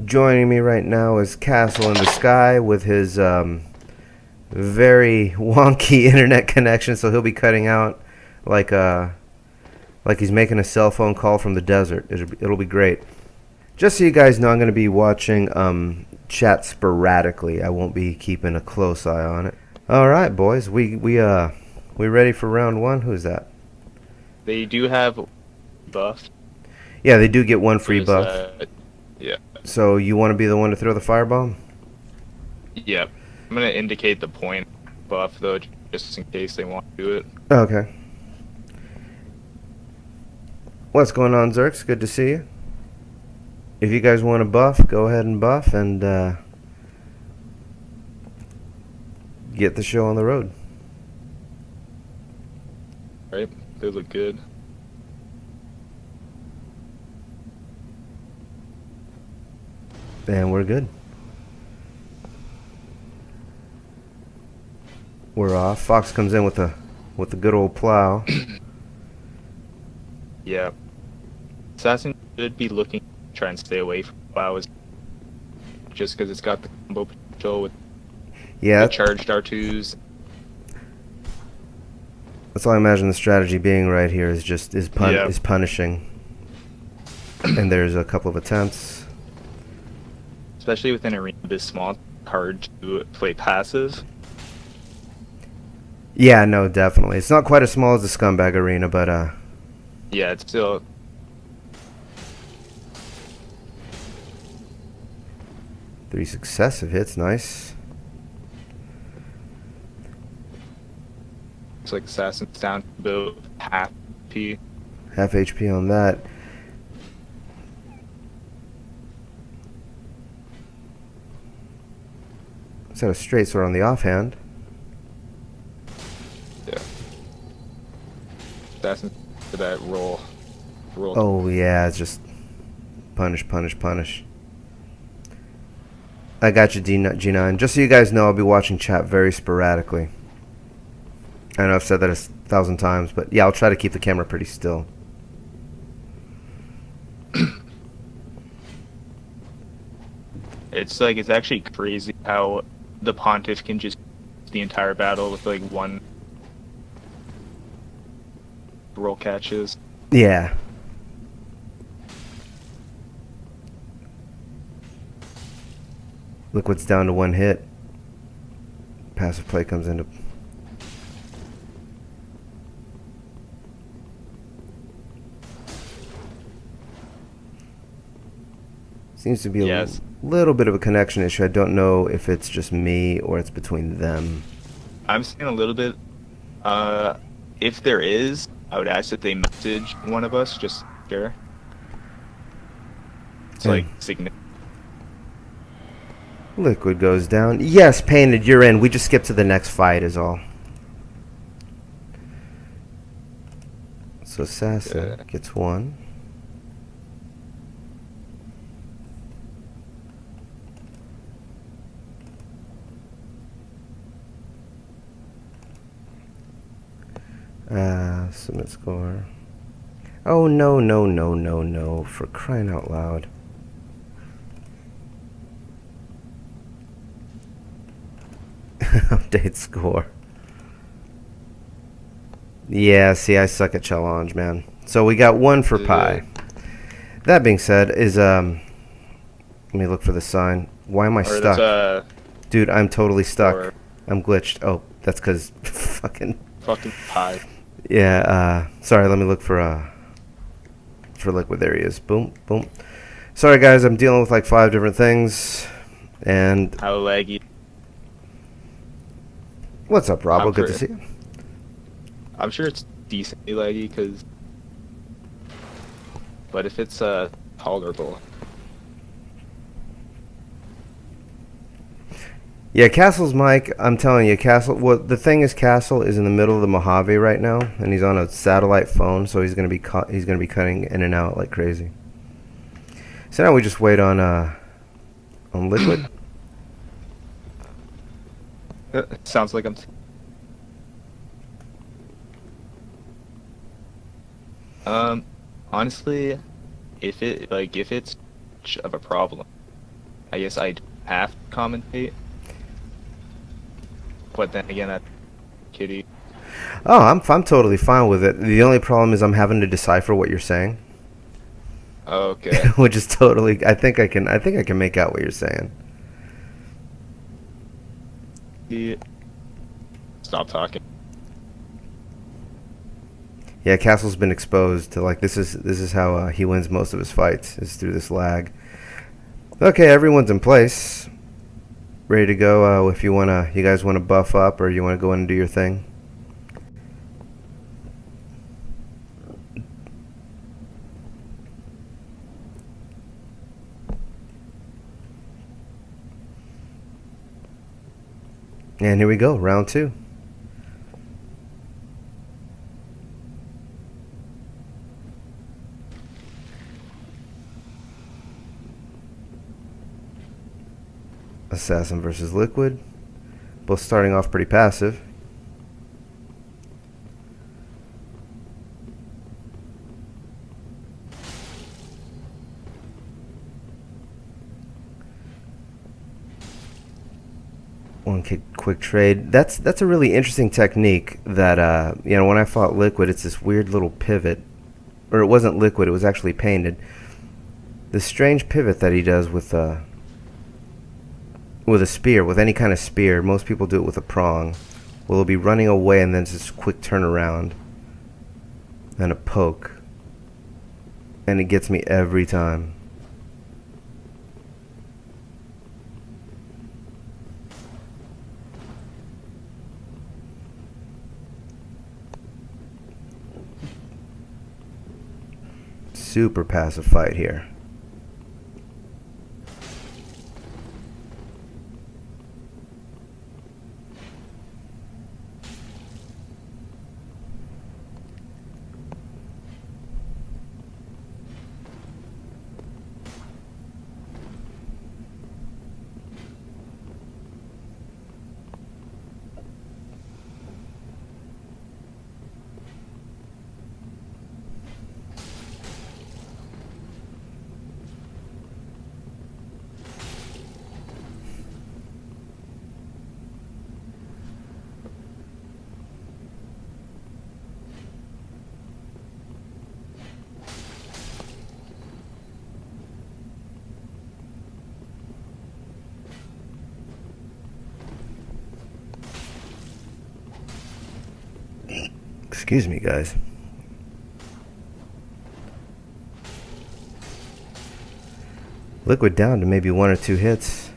Joining me right now is CastleInTheSky with his very wonky internet connection, so he'll be cutting out like he's making a cell phone call from the desert. It'll be great. Just so you guys know, I'm going to be watching chat sporadically. I won't be keeping a close eye on it. All right, boys. We ready for round one? Who's that? They do have buff. Yeah, they do get one free buff. Yeah. So you want to be the one to throw the firebomb? Yep. I'm gonna indicate the point buff though, just in case they want to do it. Okay. What's going on, Zerks? Good to see you. If you guys want to buff, go ahead and buff and get the show on the road. Right? They look good. And we're good. We're off. Fox comes in with the good old plow. Yeah. Assassin should be looking to try and stay away from plows, just because it's got the combo potential with the charged R2s. That's all I imagine the strategy being right here is just is punishing. And there's a couple of attempts. Especially with an arena this small, it's hard to play passive. Yeah, no, definitely. It's not quite as small as the Scumbag Arena, but yeah, it's still. Three successive hits, nice. Looks like Assassin's down to about half HP. Half HP on that. Is that a straight sword on the offhand? Yeah. Assassin for that roll. Oh yeah, it's just punish, punish, punish. I got you, JeeNINE. Just so you guys know, I'll be watching chat very sporadically. I know I've said that 1,000 times, but yeah, I'll try to keep the camera pretty still. It's actually crazy how the Pontiff can just the entire battle with like one roll catches. Yeah. Liquid's down to one hit. Passive play comes into. Seems to be a little bit of a connection issue. I don't know if it's just me or it's between them. I'm seeing a little bit. If there is, I would ask that they message one of us, just share. It's like significant. Liquid goes down. Yes, Painted, you're in. We just skipped to the next fight is all. So Assassin gets one. Submit score. Oh no, no, no, no, no. For crying out loud. Update score. Yeah, see, I suck at challenge, man. So we got one for Pie. That being said, let me look for the sign. Why am I stuck? Dude, I'm totally stuck. I'm glitched. Oh, that's because fucking Pie. Yeah, sorry, let me look for Liquid. There he is. Boom, boom. Sorry, guys, I'm dealing with like 5 different things. And how laggy. What's up, Rob? Good to see you. I'm sure it's decently laggy, but if it's tolerable. Yeah, Castle's mic, I'm telling you, Castle. Well, the thing is, Castle is in the middle of the Mojave right now, and he's on a satellite phone, so he's gonna be cutting in and out like crazy. So now we just wait on Liquid. Sounds like I'm. Honestly, if it's much of a problem, I guess I have to commentate. But then again, that's kitty. Oh, I'm totally fine with it. The only problem is I'm having to decipher what you're saying. Okay. Which is totally. I think I can make out what you're saying. Stop talking. Yeah, Castle's been exposed to, like, this is how he wins most of his fights, is through this lag. Okay, everyone's in place, ready to go. If you guys wanna buff up, or you wanna go in and do your thing. And here we go, round 2. Assassin versus Liquid. Both starting off pretty passive. One quick trade. That's a really interesting technique that when I fought Liquid, it's this weird little pivot. Or it wasn't Liquid, it was actually Painted. This strange pivot that he does with a spear, with any kind of spear. Most people do it with a prong. Well, he'll be running away and then just quick turn around and a poke. And it gets me every time. Super passive fight here. Excuse me, guys. Liquid down to maybe 1 or 2 hits.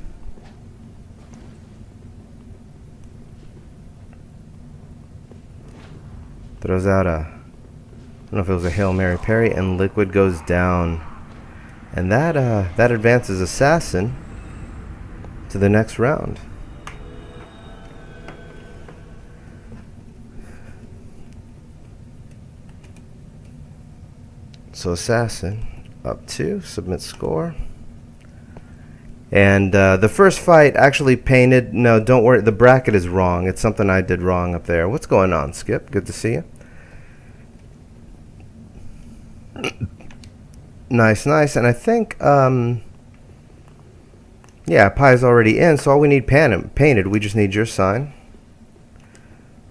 Throws out I don't know if it was a Hail Mary parry, and Liquid goes down. And that advances Assassin to the next round. So Assassin up 2, submit score. And the first fight actually Painted. No, don't worry, the bracket is wrong. It's something I did wrong up there. What's going on, Skip? Good to see you. Nice. And I think, yeah, Pie's already in, so all we need Painted. We just need your sign.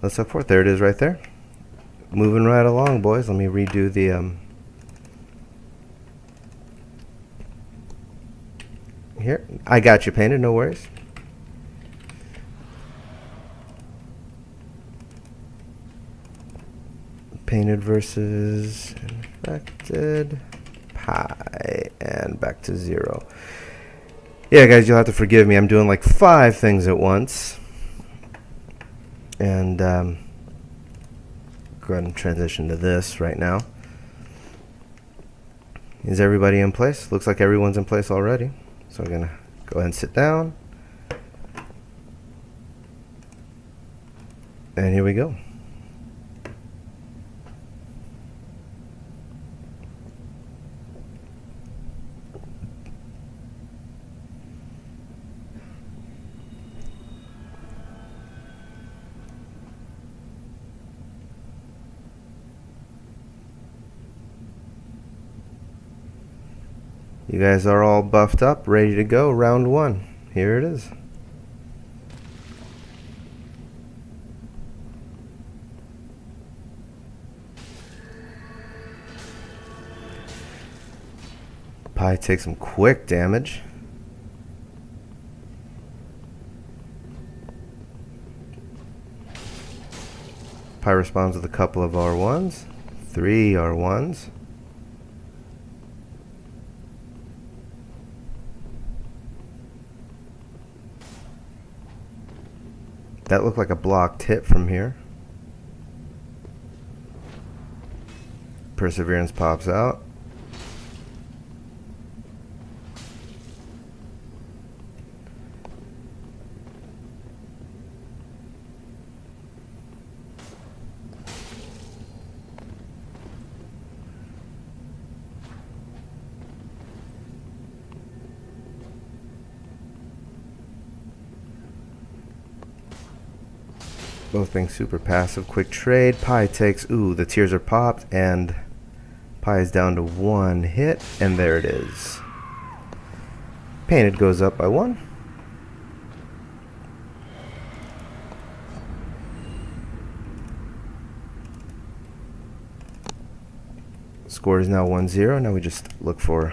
Let's look for it. There it is right there. Moving right along, boys. Let me redo the... Here, I got you, Painted, no worries. Painted versus Infected Pie, and back to 0. Yeah, guys, you'll have to forgive me. I'm doing like 5 things at once. And go ahead and transition to this right now. Is everybody in place? Looks like everyone's in place already. So I'm gonna go ahead and sit down. And here we go. You guys are all buffed up, ready to go. Round one. Here it is. Pie takes some quick damage. Pie responds with a couple of R1s. 3 R1s. That looked like a blocked hit from here. Perseverance pops out. Both being super passive. Quick trade. Pie takes... Ooh, the tears are popped, and Pie is down to 1 hit, and there it is. Painted goes up by 1. Score is now 1-0. Now we just look for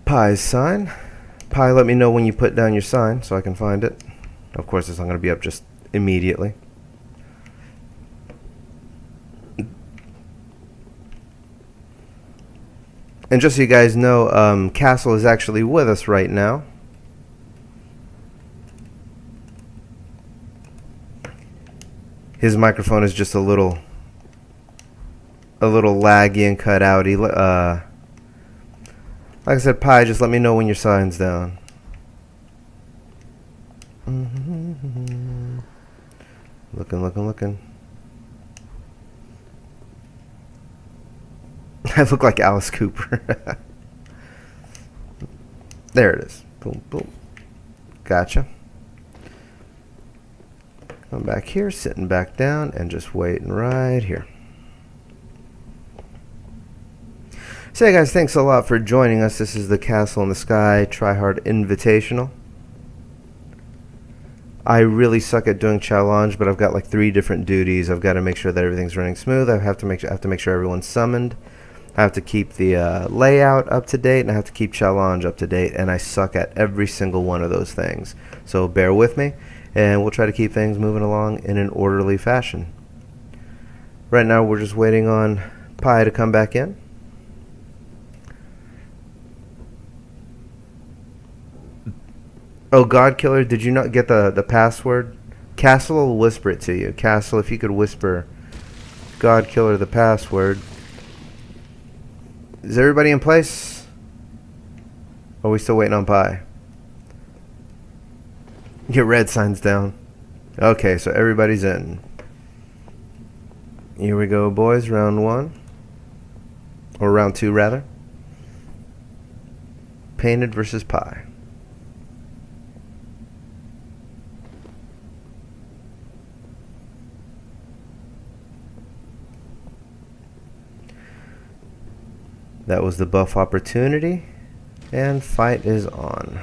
Pie's sign. Pie, let me know when you put down your sign so I can find it. Of course, it's not going to be up just immediately. And just so you guys know, Castle is actually with us right now. His microphone is just a little laggy and cut outy. Like I said, Pie, just let me know when your sign's down. Looking. I look like Alice Cooper. There it is. Boom, boom. Gotcha. Come back here, sitting back down, and just waiting right here. So hey guys, thanks a lot for joining us. This is the CastleInTheSky Tryhard Invitational. I really suck at doing challenge, but I've got like 3 different duties. I've got to make sure that everything's running smooth. I have to make sure everyone's summoned. I have to keep the layout up to date, and I have to keep challenge up to date. And I suck at every single one of those things. So bear with me, and we'll try to keep things moving along in an orderly fashion. Right now, we're just waiting on Pie to come back in. Oh, God Killer, did you not get the password? Castle will whisper it to you. Castle, if you could whisper God Killer the password. Is everybody in place? Or are we still waiting on Pie? Get red signs down. Okay, so everybody's in. Here we go, boys. Round 1. Or round 2, rather. Painted versus Pie. That was the buff opportunity, and fight is on.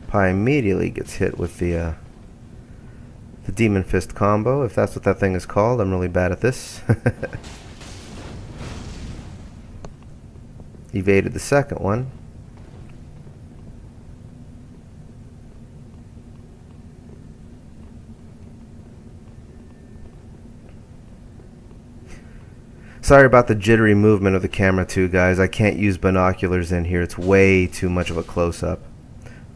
Pie immediately gets hit with the Demon Fist combo, if that's what that thing is called. I'm really bad at this. Evaded the second one. Sorry about the jittery movement of the camera too, guys. I can't use binoculars in here. It's way too much of a close-up.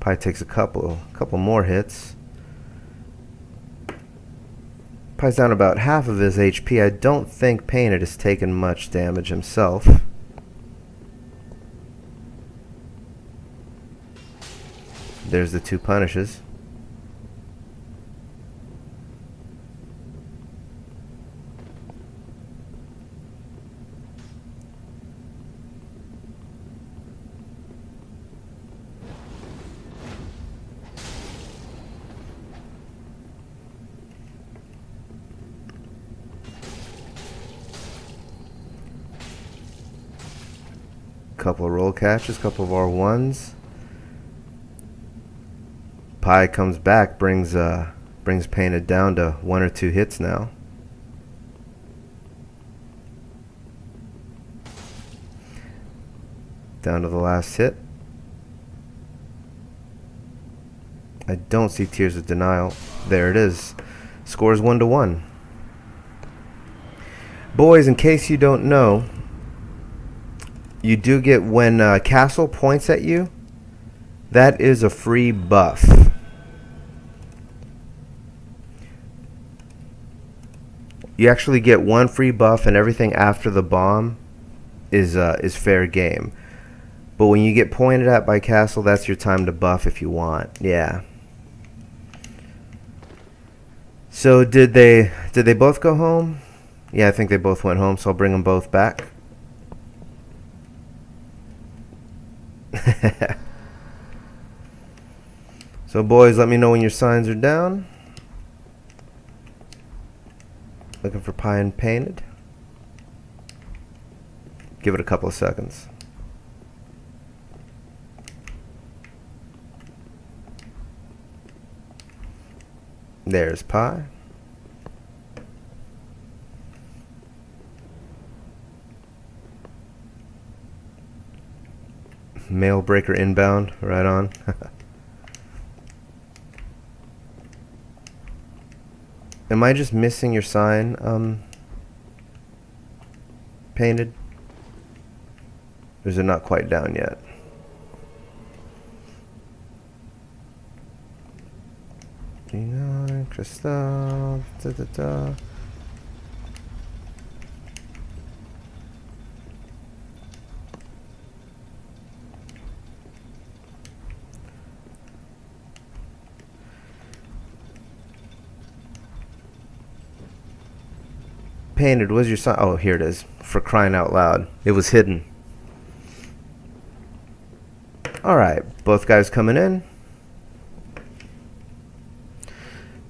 Pie takes a couple more hits. Pie's down about half of his HP. I don't think Painted has taken much damage himself. There's the 2 punishes. couple of roll catches, couple of R1s. Pie comes back, brings Painted down to 1 or 2 hits now. Down to the last hit. I don't see Tears of Denial. There it is. Scores 1-1. Boys, in case you don't know, you do get, when Castle points at you, that is a free buff. You actually get 1 free buff, and everything after the bomb is fair game. But when you get pointed at by Castle, that's your time to buff if you want. Yeah. So did they both go home? Yeah, I think they both went home, so I'll bring them both back. So boys, let me know when your signs are down. Looking for Pie and Painted. Give it a couple of seconds. There's Pie. Mail breaker inbound, right on. Am I just missing your sign, Painted? Or is it not quite down yet? JeeNINE, Crystal, da. Painted, where's your sign? Oh, here it is. For crying out loud. It was hidden. Alright, both guys coming in.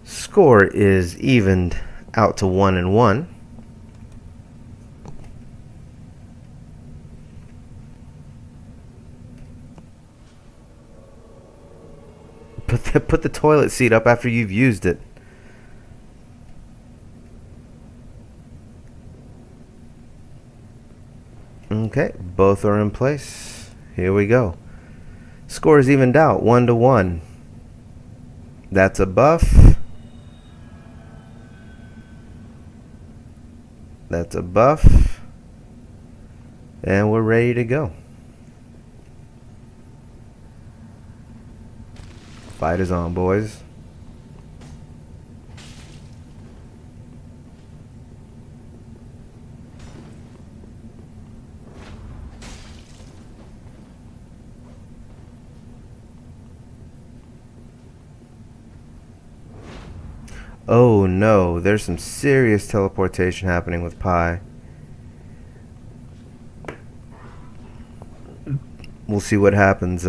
Score is evened out to 1-1. Put the toilet seat up after you've used it. Okay, both are in place. Here we go. Score is evened out, 1-1. That's a buff. That's a buff. And we're ready to go. Fight is on, boys. Oh no, there's some serious teleportation happening with Pie. We'll see what happens.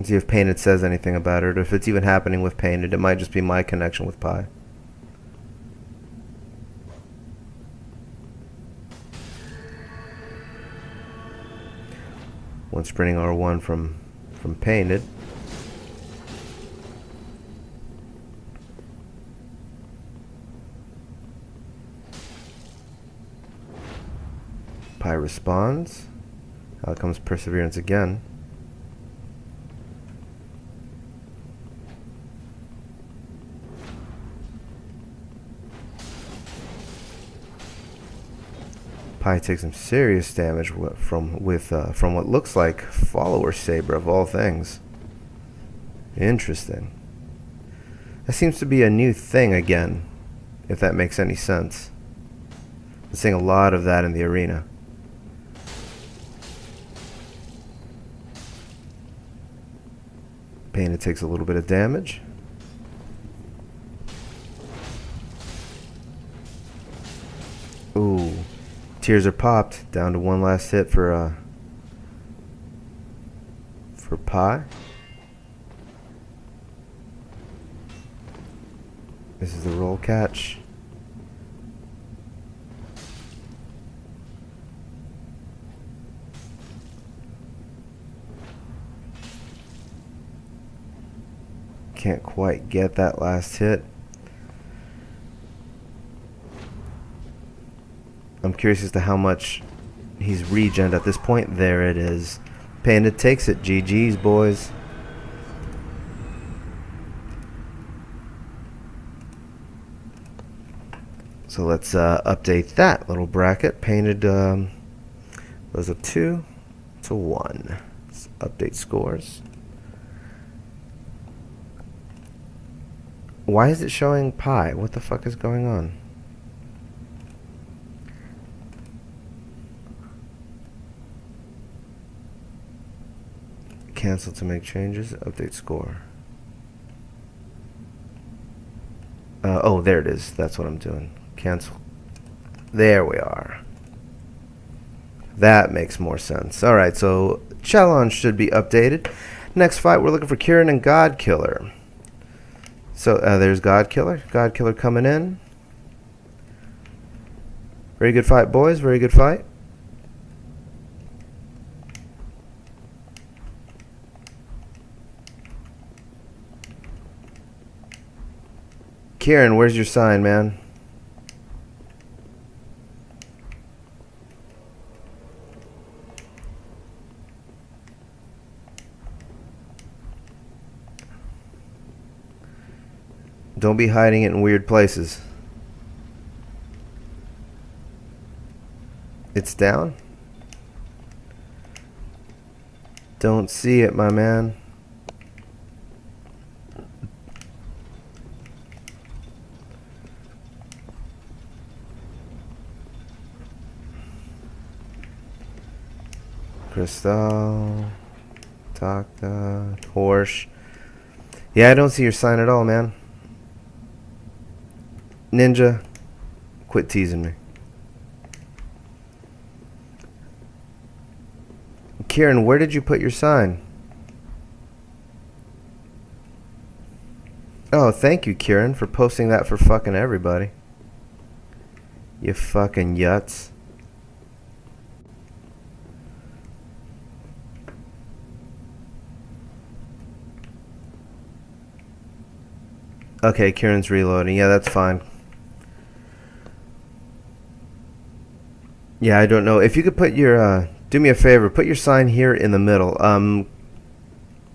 See if Painted says anything about it, or if it's even happening with Painted. It might just be my connection with Pie. One sprinting R1 from Painted. Pie responds. Out comes Perseverance again. Pie takes some serious damage from what looks like Follower Saber of all things. Interesting. That seems to be a new thing again, if that makes any sense. I'm seeing a lot of that in the arena. Painted takes a little bit of damage. Ooh. Tears are popped. Down to one last hit for Pie. This is the roll catch. Can't quite get that last hit. I'm curious as to how much he's regened at this point. There it is. Painted takes it. GG's, boys. So let's update that little bracket. Painted goes up 2 to 1. Let's update scores. Why is it showing pie? What the fuck is going on? Cancel to make changes. Update score. Oh, there it is. That's what I'm doing. Cancel. There we are. That makes more sense. Alright, so challenge should be updated. Next fight, we're looking for Kirin and Godkiller. So there's Godkiller. Godkiller coming in. Very good fight, boys. Very good fight. Kirin, where's your sign, man? Don't be hiding it in weird places. It's down? Don't see it, my man. Crystal, Taka, Jhorsch. Yeah, I don't see your sign at all, man. Ninja, quit teasing me. Kirin, where did you put your sign? Oh, thank you, Kirin, for posting that for fucking everybody. You fucking yuts. Okay, Kirin's reloading. Yeah, that's fine. Yeah, I don't know. If you could put your, do me a favor, put your sign here in the middle.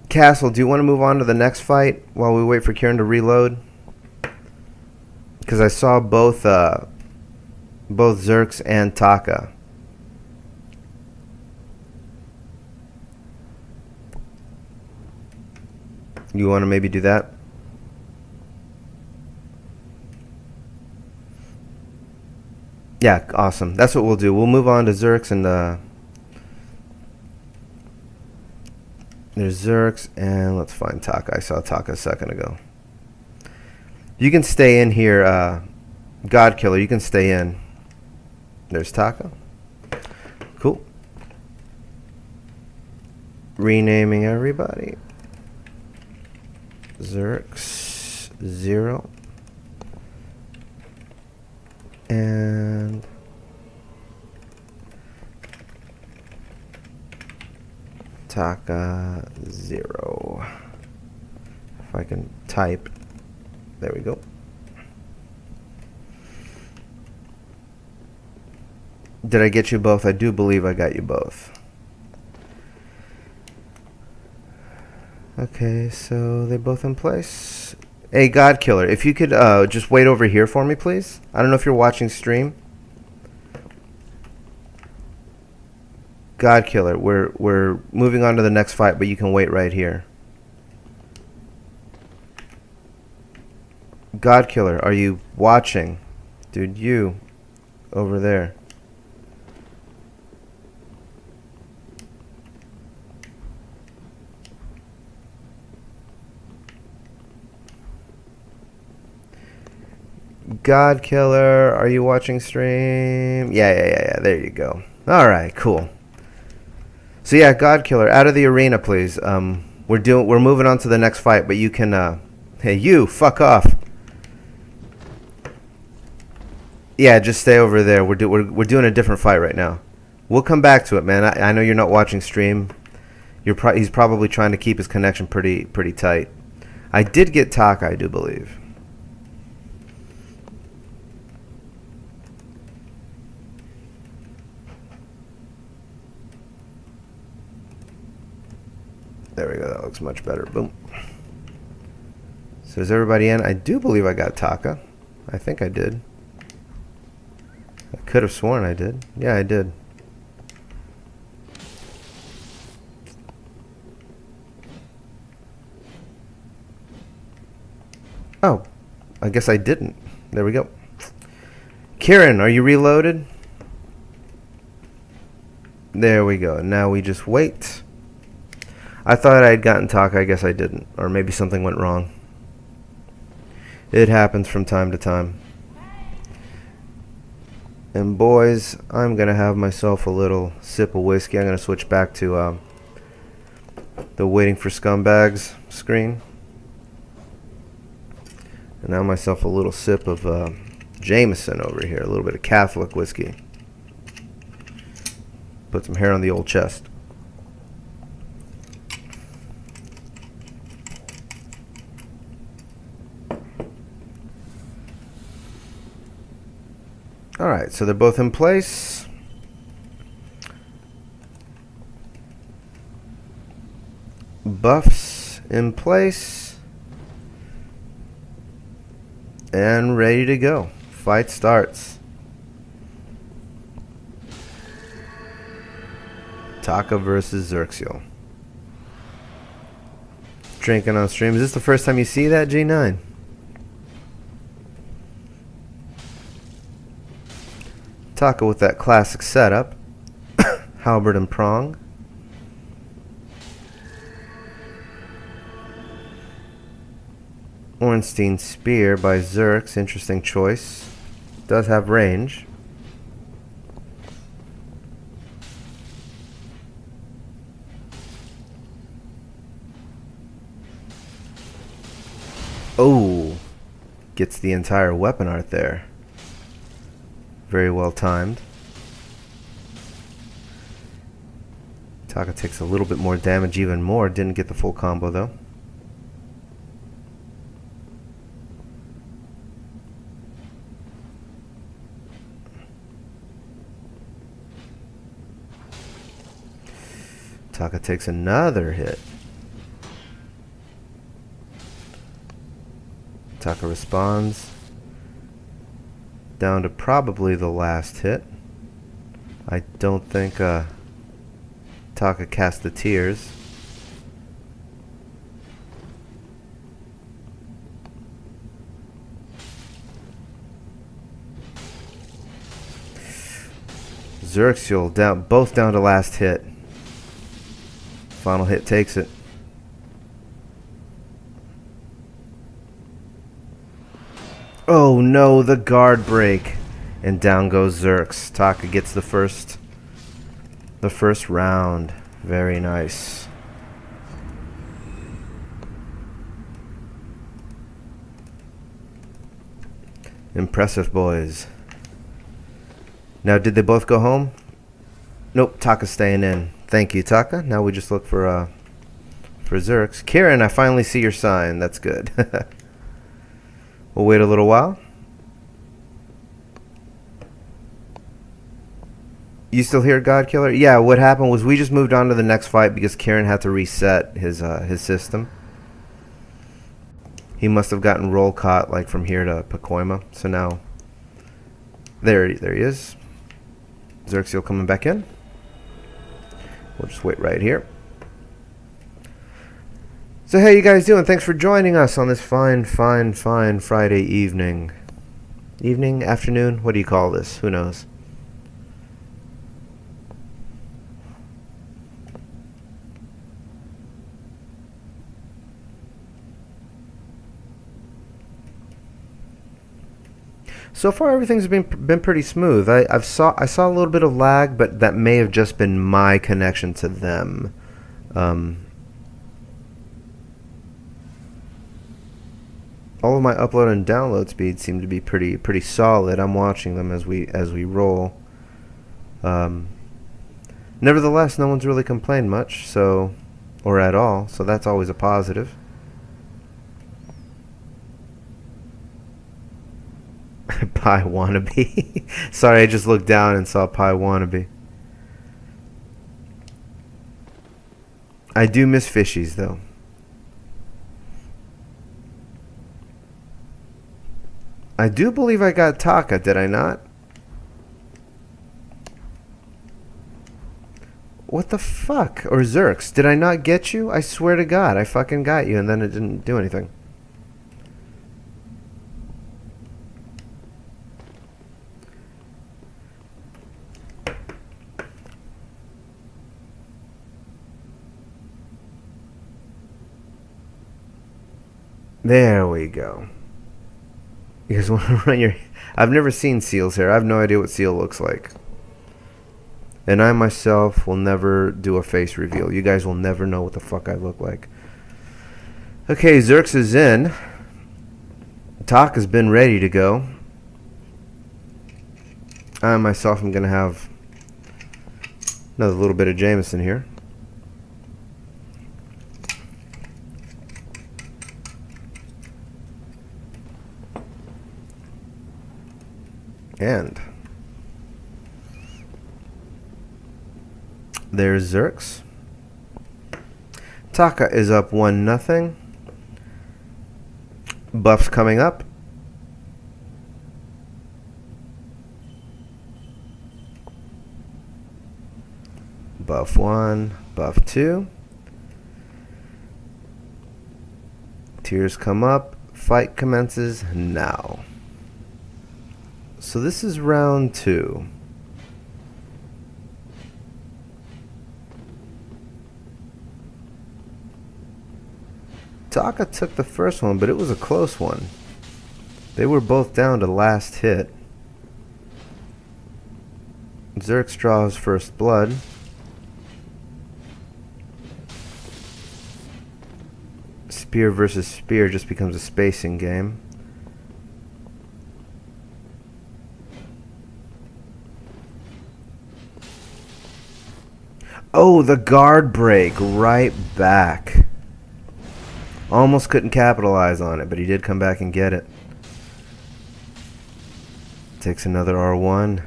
Castle, do you want to move on to the next fight while we wait for Kirin to reload? Because I saw both Zerks and Taka. You want to maybe do that? Yeah, awesome. That's what we'll do. We'll move on to Zerks and there's Zerks and let's find Taka. I saw Taka a second ago. You can stay in here, Godkiller. You can stay in. There's Taka. Cool. Renaming everybody. Zerks 0. And Taka 0. If I can type. There we go. Did I get you both? I do believe I got you both. Okay, so they're both in place. Hey, Godkiller, if you could just wait over here for me, please. I don't know if you're watching stream. Godkiller, we're moving on to the next fight, but you can wait right here. Godkiller, are you watching? Dude, you over there. Godkiller, are you watching stream? Yeah. There you go. All right, cool. So yeah, Godkiller, out of the arena, please. We're moving on to the next fight, but you can. Hey, you, fuck off. Yeah, just stay over there. We're doing a different fight right now. We'll come back to it, man. I know you're not watching stream. He's probably trying to keep his connection pretty tight. I did get Taka, I do believe. There we go. That looks much better. Boom. So is everybody in? I do believe I got Taka. I think I did. I could have sworn I did. Yeah, I did. Oh, I guess I didn't. There we go. Kirin, are you reloaded? There we go. Now we just wait. I thought I had gotten Taka. I guess I didn't. Or maybe something went wrong. It happens from time to time. And boys, I'm going to have myself a little sip of whiskey. I'm going to switch back to the waiting for scumbags screen. And now myself a little sip of Jameson over here. A little bit of Catholic whiskey. Put some hair on the old chest. Alright, so they're both in place. Buffs in place. And ready to go. Fight starts. Taka versus Xerxiel. Drinking on stream. Is this the first time you see that, JeeNINE? Taka with that classic setup. Halberd and prong. Ornstein Spear by Xerx. Interesting choice. Does have range. Oh, gets the entire weapon art there. Very well timed. Taka takes a little bit more damage, even more. Didn't get the full combo though. Taka takes another hit. Taka responds. Down to probably the last hit. I don't think Taka cast the tears. Xerxiel down, both down to last hit. Final hit takes it. Oh no, the guard break. And down goes Xerx. Taka gets the first round. Very nice. Impressive, boys. Now, did they both go home? Nope, Taka's staying in. Thank you, Taka. Now we just look for Xerx. Kirin, I finally see your sign. That's good. We'll wait a little while. You still here, Godkiller? Yeah, what happened was we just moved on to the next fight because Kirin had to reset his system. He must have gotten roll caught like from here to Pacoima. So now, there he is. Xerxiel coming back in. We'll just wait right here. So how you guys doing? Thanks for joining us on this fine Friday evening. Evening? Afternoon? What do you call this? Who knows? So far, everything's been pretty smooth. I saw a little bit of lag, but that may have just been my connection to them. All of my upload and download speeds seem to be pretty solid. I'm watching them as we roll. Nevertheless, no one's really complained much, or at all. So that's always a positive. Pie wannabe. Sorry, I just looked down and saw Pie wannabe. I do miss fishies, though. I do believe I got Taka, did I not? What the fuck? Or Zerx, did I not get you? I swear to God, I fucking got you, and then it didn't do anything. There we go. You guys want to run your... I've never seen Seal's hair. I have no idea what Seal looks like. And I myself will never do a face reveal. You guys will never know what the fuck I look like. Okay, Zerx is in. Talk has been ready to go. I myself am going to have another little bit of Jameson here. And there's Zerx. Taka is up 1-0. Buffs coming up. Buff 1, buff 2. Tears come up. Fight commences now. So this is round 2. Taka took the first one, but it was a close one. They were both down to last hit. Zerx draws first blood. Spear versus spear just becomes a spacing game. Oh, the guard break right back. Almost couldn't capitalize on it, but he did come back and get it. Takes another R1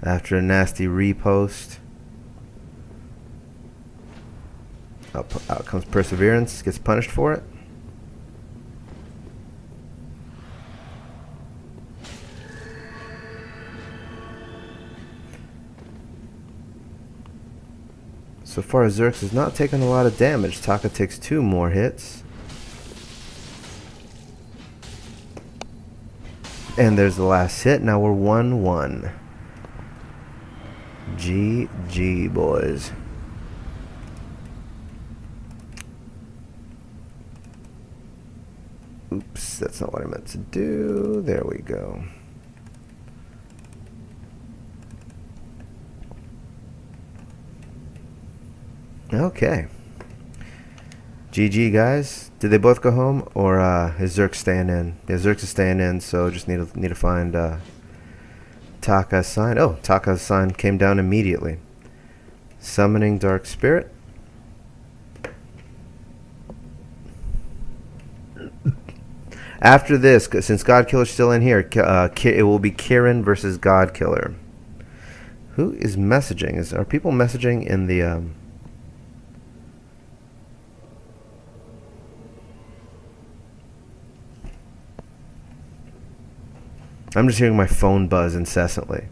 after a nasty repost. Out comes Perseverance, gets punished for it. So far, Zerx has not taken a lot of damage. Taka takes 2 more hits. And there's the last hit. Now we're 1-1. GG, boys. Oops, that's not what I meant to do. There we go. Okay. GG, guys. Did they both go home, or is Zerx staying in? Yeah, Zerx is staying in, so just need to find Taka's sign. Oh, Taka's sign came down immediately. Summoning Dark Spirit. After this, since Godkiller's still in here, it will be Kirin versus Godkiller. Who is messaging? Are people messaging in the... I'm just hearing my phone buzz incessantly.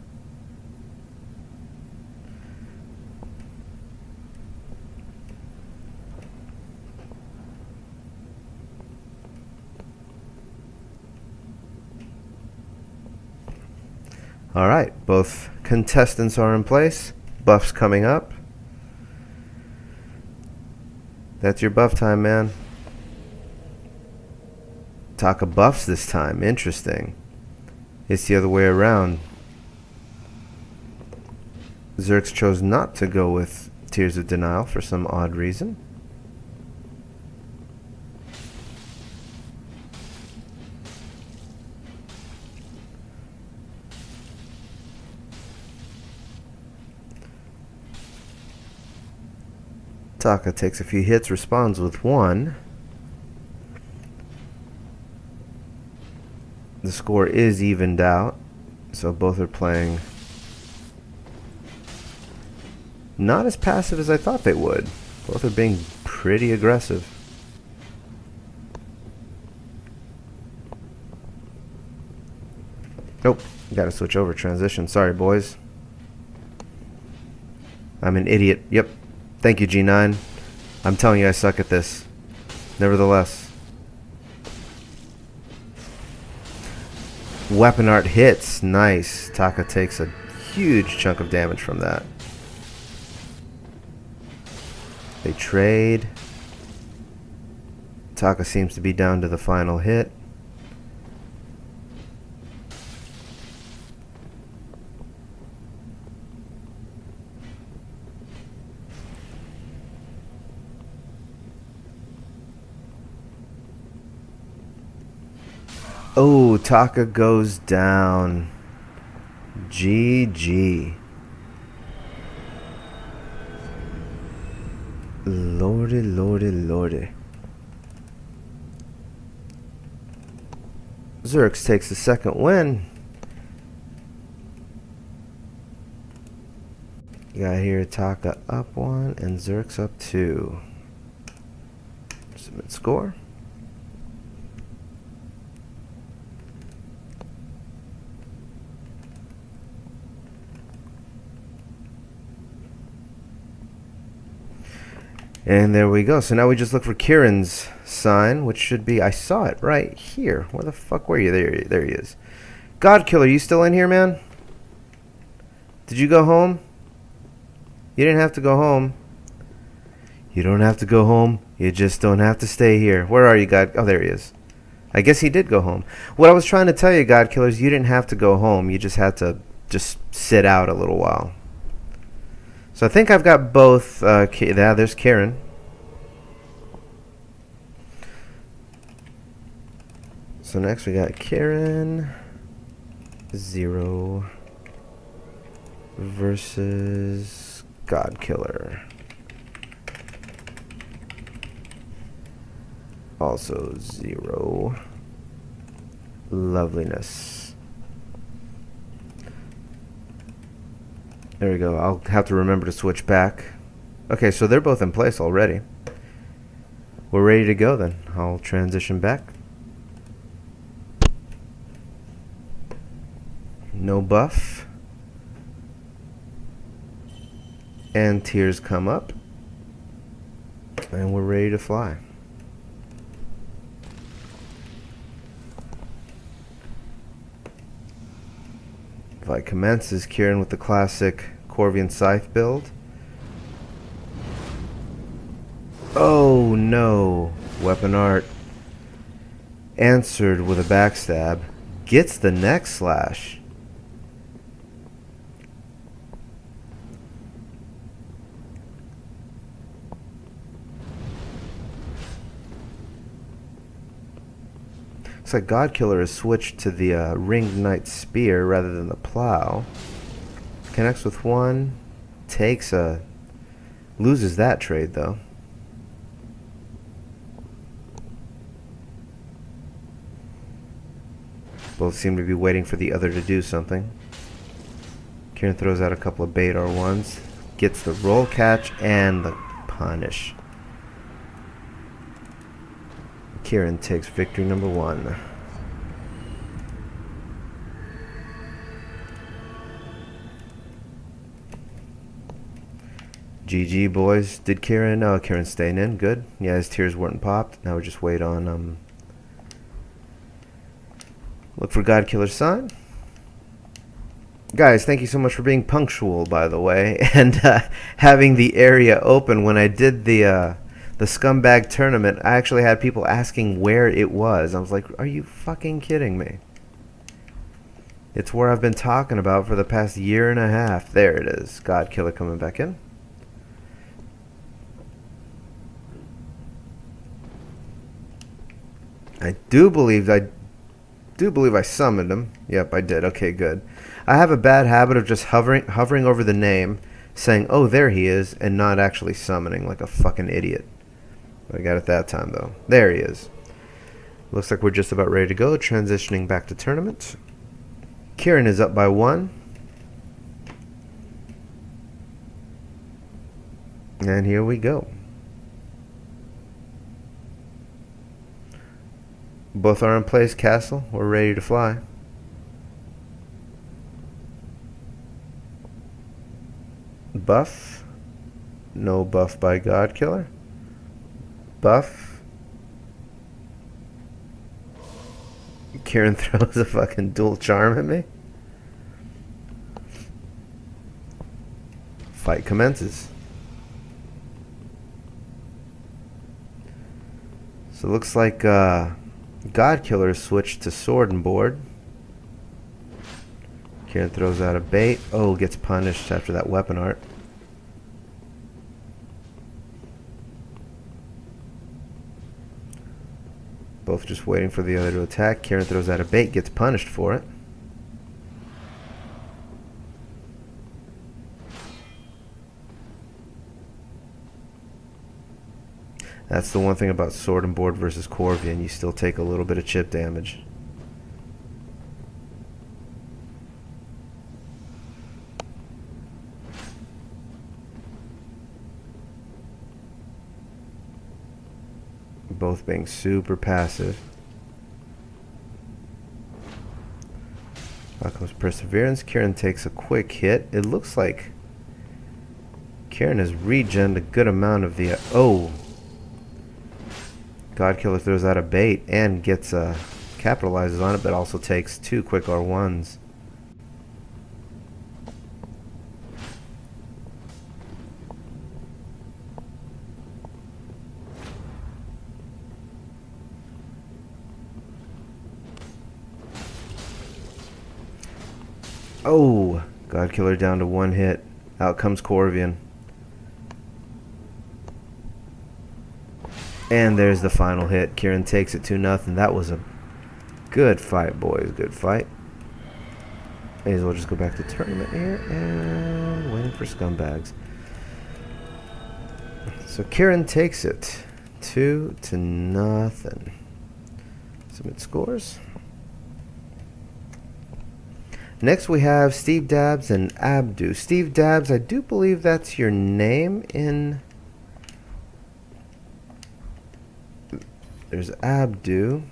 Alright, both contestants are in place. Buffs coming up. That's your buff time, man. Taka buffs this time. Interesting. It's the other way around. Zerx chose not to go with Tears of Denial for some odd reason. Taka takes a few hits, responds with 1. The score is evened out, so both are playing not as passive as I thought they would. Both are being pretty aggressive. Nope, gotta switch over transition. Sorry, boys. I'm an idiot. Yep. Thank you, JeeNINe. I'm telling you, I suck at this. Nevertheless. Weapon art hits. Nice. Taka takes a huge chunk of damage from that. They trade. Taka seems to be down to the final hit. Oh, Taka goes down. GG. Lordy, lordy, lordy. Jhorsch takes the second win. You got here Taka up 1 and Jhorsch up 2. Submit score. And there we go. So now we just look for Kirin's sign, which should be, I saw it right here. Where the fuck were you? There he is. God Killer, you still in here, man? Did you go home? You didn't have to go home. You don't have to go home. You just don't have to stay here. Where are you, God? Oh, there he is. I guess he did go home. What I was trying to tell you, God Killers, you didn't have to go home. You just had to just sit out a little while. So I think I've got both. There's Kirin. So next we got Kirin 0 versus God Killer. Also 0 loveliness. There we go. I'll have to remember to switch back. Okay, so they're both in place already. We're ready to go then. I'll transition back. No buff. And tears come up. And we're ready to fly. Fight commences. Kirin with the classic Corvian Scythe build. Oh no! Weapon art answered with a backstab. Gets the neck slash. Looks like God Killer has switched to the Ringed Knight Spear rather than the Plow. Connects with 1. Takes a... Loses that trade though. Both seem to be waiting for the other to do something. Kirin throws out a couple of bait R1s. Gets the roll catch and the punish. Kirin takes victory number 1. GG, boys. Did Kirin? Oh, Kirin's staying in. Good. Yeah, his tears weren't popped. Now we just wait on look for God Killer's sign. Guys, thank you so much for being punctual, by the way, and having the area open. When I did the scumbag tournament, I actually had people asking where it was. I was like, are you fucking kidding me? It's where I've been talking about for the past year and a half. There it is. God Killer coming back in. I do believe I summoned him. Yep, I did. Okay, good. I have a bad habit of just hovering over the name, saying, oh, there he is, and not actually summoning like a fucking idiot. I got it that time, though. There he is. Looks like we're just about ready to go. Transitioning back to tournament. Kirin is up by 1. And here we go. Both are in place, Castle. We're ready to fly. Buff. No buff by Godkiller. Buff. Kirin throws a fucking dual charm at me. Fight commences. So it looks like Godkiller switched to sword and board. Kirin throws out a bait. Oh, gets punished after that weapon art. Both just waiting for the other to attack. Kirin throws out a bait, gets punished for it. That's the one thing about sword and board versus Corvian. You still take a little bit of chip damage. Both being super passive. Out comes Perseverance. Kirin takes a quick hit. It looks like Kirin has regened a good amount of the... oh! Godkiller throws out a bait and gets capitalizes on it, but also takes 2 quick R1s. Oh! Godkiller down to 1 hit. Out comes Corvian. And there's the final hit. Kirin takes it 2-0. That was a good fight, boys. Good fight. May as well just go back to tournament here and waiting for scumbags. So Kirin takes it 2-0. Submit scores. Next we have Steve Dabs and Abdu. Steve Dabs, I do believe that's your name in... There's Abdu.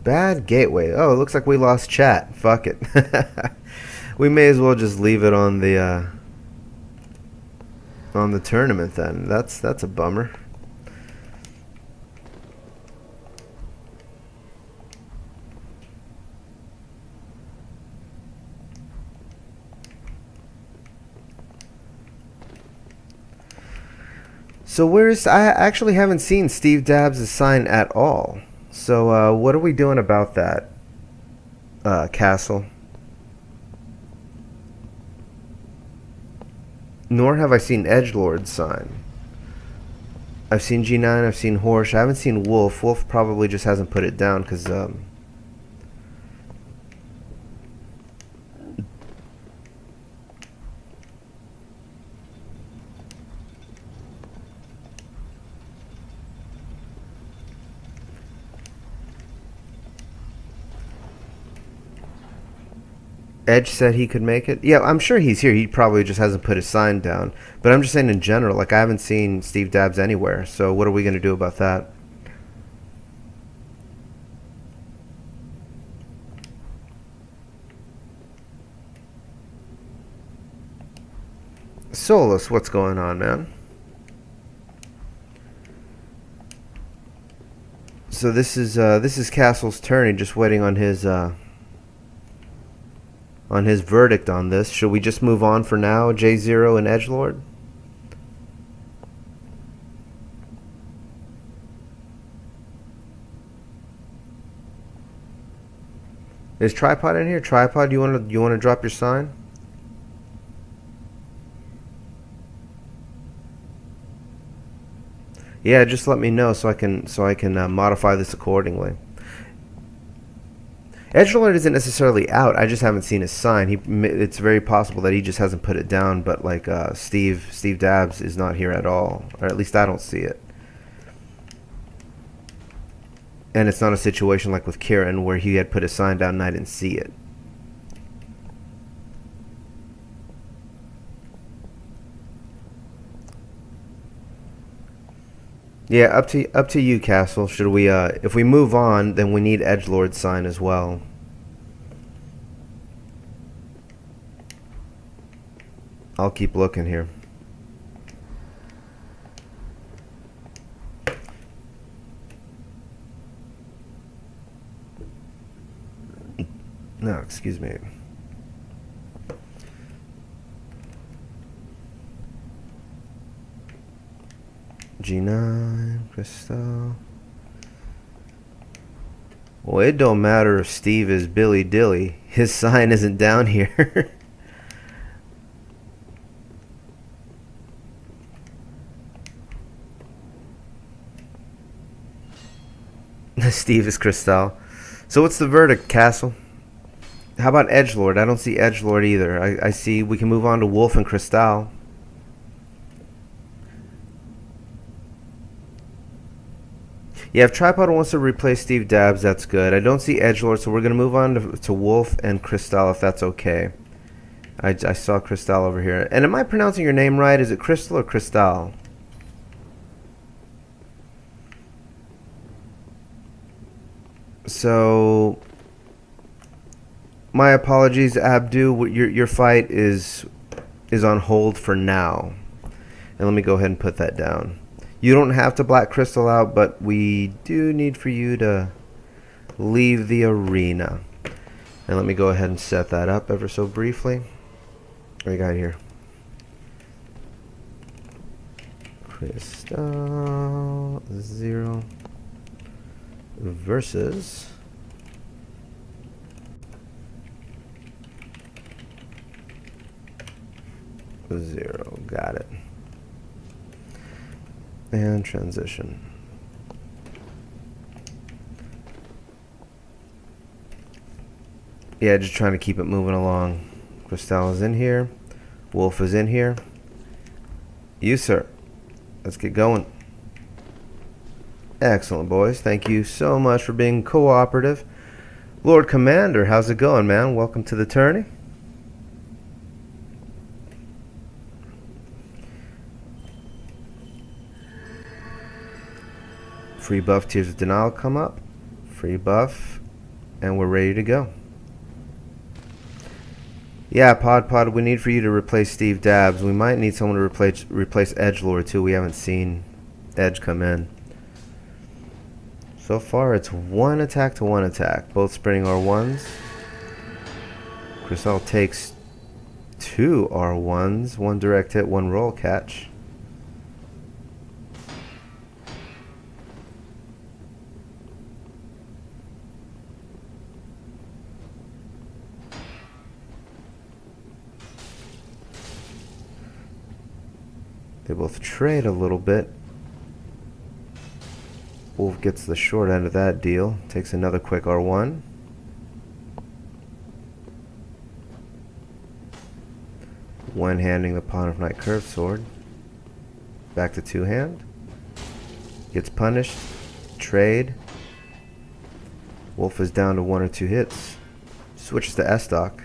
Bad gateway. Oh, it looks like we lost chat. Fuck it. We may as well just leave it on the tournament then. That's a bummer. So I actually haven't seen Steve Dabs' sign at all. So what are we doing about that, Castle? Nor have I seen Edgelord's sign. I've seen JeeNINE, I've seen Jhorsch. I haven't seen Wolf. Wolf probably just hasn't put it down because Edge said he could make it. Yeah, I'm sure he's here. He probably just hasn't put his sign down. But I'm just saying in general, like I haven't seen Steve Dabs anywhere. So what are we going to do about that? Solus, what's going on, man? So this is Castle's turn. He's just waiting on his verdict on this. Should we just move on for now, J0 and Edgelord? Is Tripod in here? Tripod, you want to drop your sign? Yeah, just let me know so I can modify this accordingly. Edgelord isn't necessarily out. I just haven't seen his sign. It's very possible that he just hasn't put it down. But like Steve Dabs is not here at all, or at least I don't see it. And it's not a situation like with Kirin where he had put his sign down and I didn't see it. Yeah, up to you, Castle. Should we if we move on, then we need Edgelord's sign as well. I'll keep looking here. No, excuse me. JeeNINE, Crystal. Well, it don't matter if Steve is Billy Dilly. His sign isn't down here. Steve is Crystal. So what's the verdict, Castle? How about Edgelord? I don't see Edgelord either. I see we can move on to Wolf and Crystal. Yeah, if Tripod wants to replace Steve Dabs, that's good. I don't see Edgelord, so we're going to move on to Wolf and Crystal, if that's okay. I saw Crystal over here. And am I pronouncing your name right? Is it Crystal or Crystal? So, my apologies, Abdu. Your fight is on hold for now. And let me go ahead and put that down. You don't have to black Crystal out, but we do need for you to leave the arena. And let me go ahead and set that up ever so briefly. What do you got here? Crystal 0 versus zero. Got it. And transition. Yeah, just trying to keep it moving along. Crystal is in here. Wolf is in here. You, sir. Let's get going. Excellent, boys. Thank you so much for being cooperative. Lord Commander, how's it going, man? Welcome to the tourney. Free buff, Tears of Denial come up. Free buff. And we're ready to go. Yeah, Pod, we need for you to replace Steve Dabs. We might need someone to replace Edgelord too. We haven't seen Edge come in. So far, it's one attack to one attack. Both sprinting R1s. Crystal takes 2 R1s. 1 direct hit, 1 roll catch. They both trade a little bit. Wolf gets the short end of that deal. Takes another quick R1. One-handing the Pawn of Knight Curved Sword. Back to two-hand. Gets punished. Trade. Wolf is down to 1 or 2 hits. Switches to S-Stock.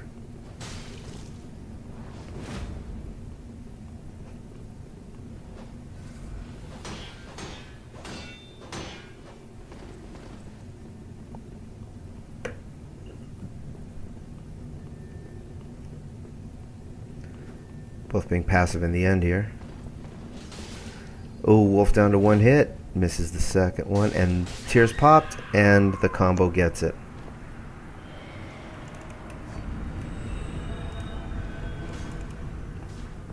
Both being passive in the end here. Oh, Wolf down to 1 hit. Misses the second one. And Tears popped. And the combo gets it.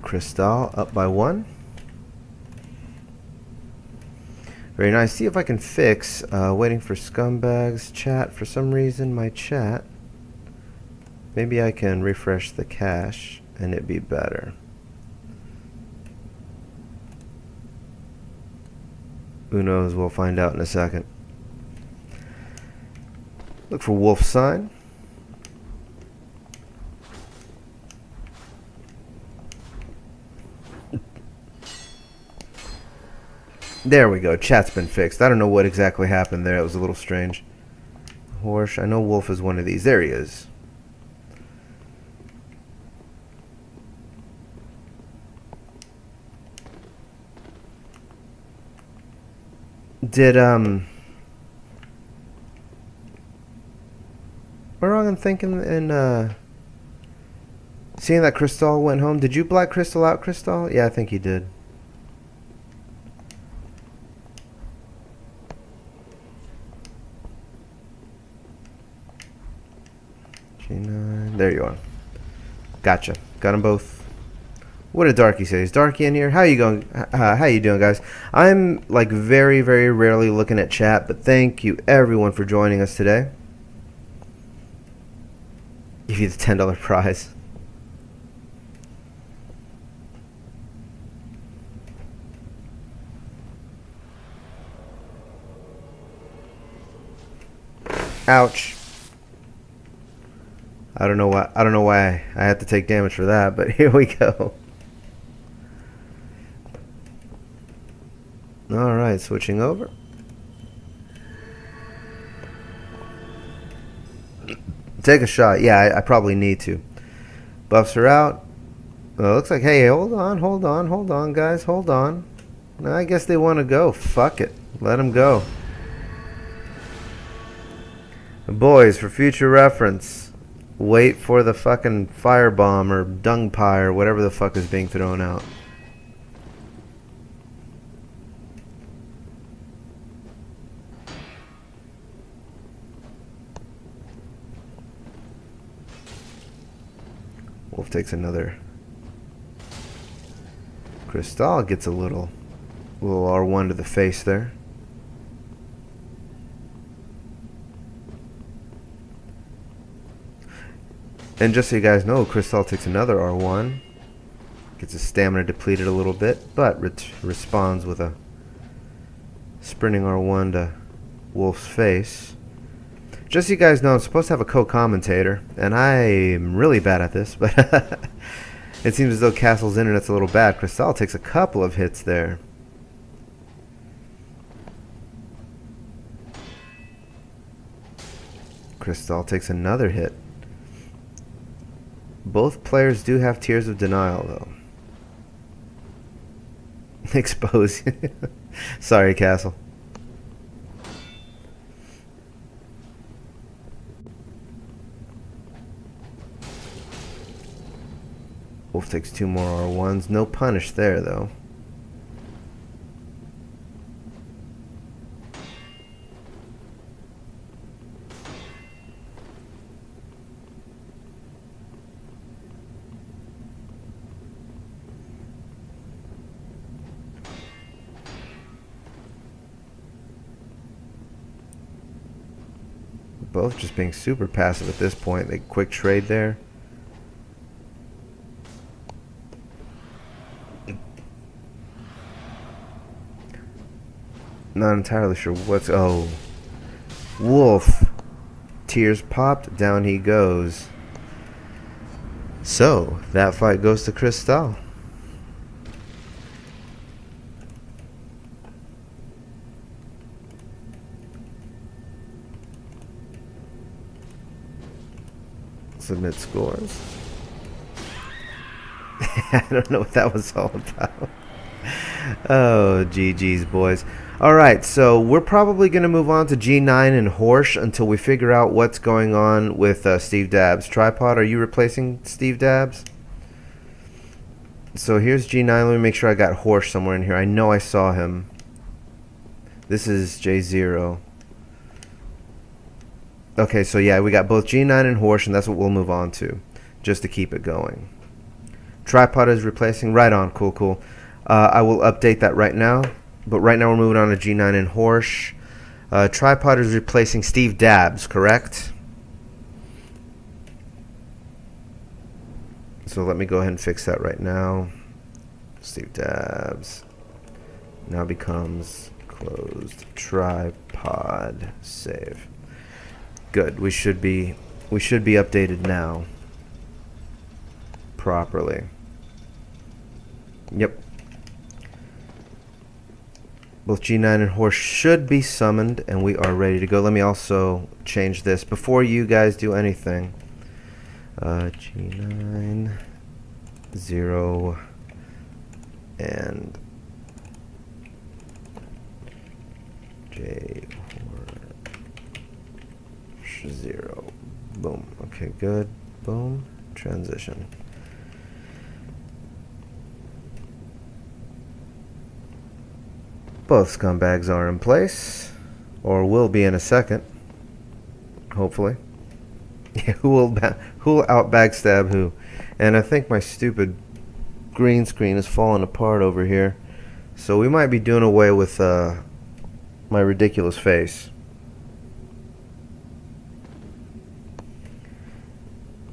Crystal up by 1. Very nice. See if I can fix. Waiting for Scumbags chat. For some reason, my chat. Maybe I can refresh the cache and it'd be better. Who knows? We'll find out in a second. Look for Wolf's sign. There we go. Chat's been fixed. I don't know what exactly happened there. It was a little strange. Jhorsch. I know Wolf is one of these. There he is. Did, am I wrong in thinking and, seeing that Crystal went home? Did you black Crystal out, Crystal? Yeah, I think you did. JeeNINE. There you are. Gotcha. Got them both. What did Darky say? Is Darky in here? How you going? How you doing, guys? I'm like very, very rarely looking at chat, but thank you everyone for joining us today. Give you the $10 prize. Ouch. I don't know why I had to take damage for that, but here we go. Alright, switching over. Take a shot. Yeah, I probably need to. Buffs are out. Well, it looks like, hey, hold on, guys, hold on. I guess they want to go. Fuck it. Let them go. Boys, for future reference, wait for the fucking firebomb or dung pie or whatever the fuck is being thrown out. Wolf takes another. Crystal gets a little R1 to the face there. And just so you guys know, Crystal takes another R1. Gets his stamina depleted a little bit, but responds with a sprinting R1 to Wolf's face. Just so you guys know, I'm supposed to have a co-commentator, and I'm really bad at this, but it seems as though Castle's internet's a little bad. Crystal takes a couple of hits there. Crystal takes another hit. Both players do have Tears of Denial, though. Expose. Sorry, Castle. Wolf takes 2 more R1s. No punish there, though. Both just being super passive at this point. They quick trade there. Not entirely sure what's... Oh. Wolf. Tears popped. Down he goes. So, that fight goes to Crystal. Submit scores. I don't know what that was all about. Oh, GG's, boys. Alright, so we're probably going to move on to JeeNINE and Jhorsch until we figure out what's going on with Steve Dabs. Tripod, are you replacing Steve Dabs? So here's JeeNINE. Let me make sure I got Jhorsch somewhere in here. I know I saw him. This is J0. Okay, so yeah, we got both JeeNINE and Jhorsch, and that's what we'll move on to, just to keep it going. Tripod is replacing. Right on. Cool, cool. I will update that right now. But right now we're moving on to JeeNINE and Jhorsch. Tripod is replacing Steve Dabs, correct? So let me go ahead and fix that right now. Steve Dabs now becomes closed tripod save. Good. We should be updated now properly. Yep. Both JeeNIne and Jhorsch should be summoned, and we are ready to go. Let me also change this before you guys do anything. JeeNIne 0 and Jhorsch 0. Boom. Okay, good. Boom. Transition. Both scumbags are in place, or will be in a second, hopefully. Yeah, who will out backstab who? And I think my stupid green screen is falling apart over here, so we might be doing away with my ridiculous face.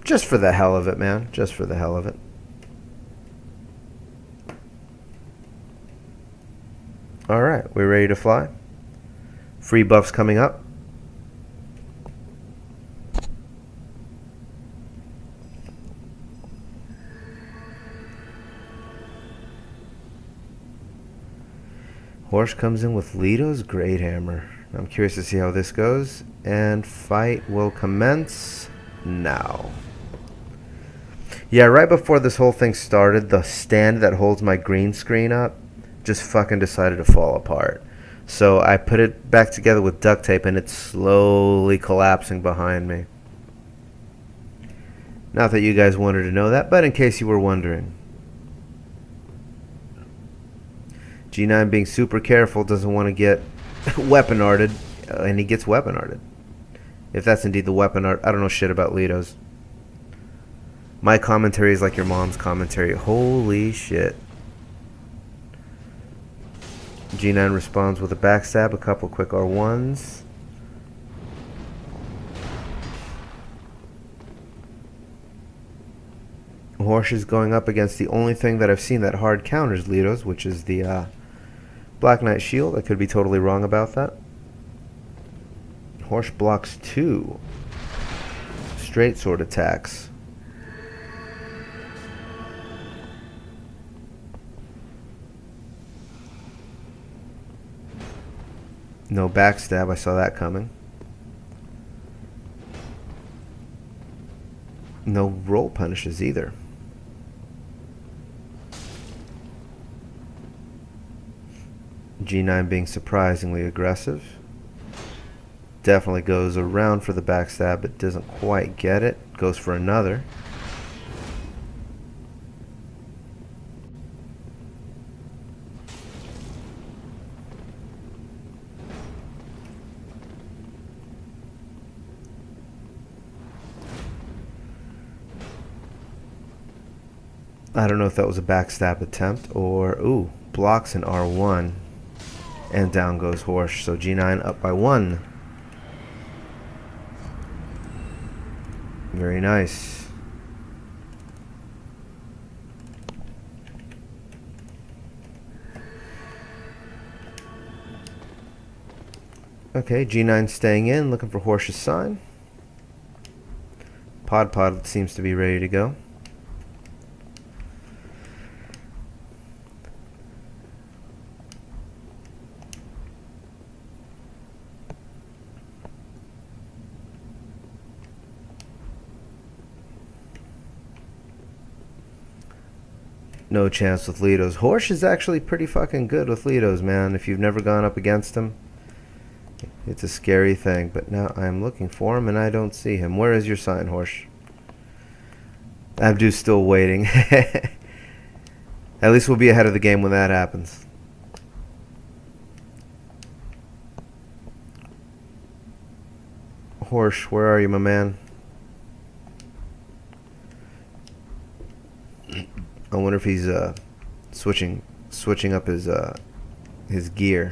Just for the hell of it, man. Just for the hell of it. Alright, we're ready to fly. Free buffs coming up. Jhorsch comes in with Lito's Great Hammer. I'm curious to see how this goes. And fight will commence now. Yeah, right before this whole thing started, the stand that holds my green screen up just fucking decided to fall apart. So I put it back together with duct tape, and it's slowly collapsing behind me. Not that you guys wanted to know that, but in case you were wondering. JeeNIne, being super careful, doesn't want to get weapon arted, and he gets weapon arted. If that's indeed the weapon art. I don't know shit about Litos. My commentary is like your mom's commentary. Holy shit. JeeNIne responds with a backstab, a couple quick R1s. Jhorsch is going up against the only thing that I've seen that hard counters Litos, which is the Black Knight Shield. I could be totally wrong about that. Jhorsch blocks 2 straight sword attacks. No backstab, I saw that coming. No roll punishes either. JeeNIne being surprisingly aggressive. Definitely goes around for the backstab, but doesn't quite get it. Goes for another. I don't know if that was a backstab attempt or, ooh, blocks an R1. And down goes Jhorsch. So JeeNIne up by 1. Very nice. Okay, JeeNIne staying in, looking for Jhorsch's sign. Pod seems to be ready to go. No chance with Litos. Jhorsch is actually pretty fucking good with Litos, man. If you've never gone up against him, it's a scary thing. But now I'm looking for him and I don't see him. Where is your sign, Jhorsch? Abdu's still waiting. At least we'll be ahead of the game when that happens. Jhorsch, where are you, my man? I wonder if he's switching up his gear.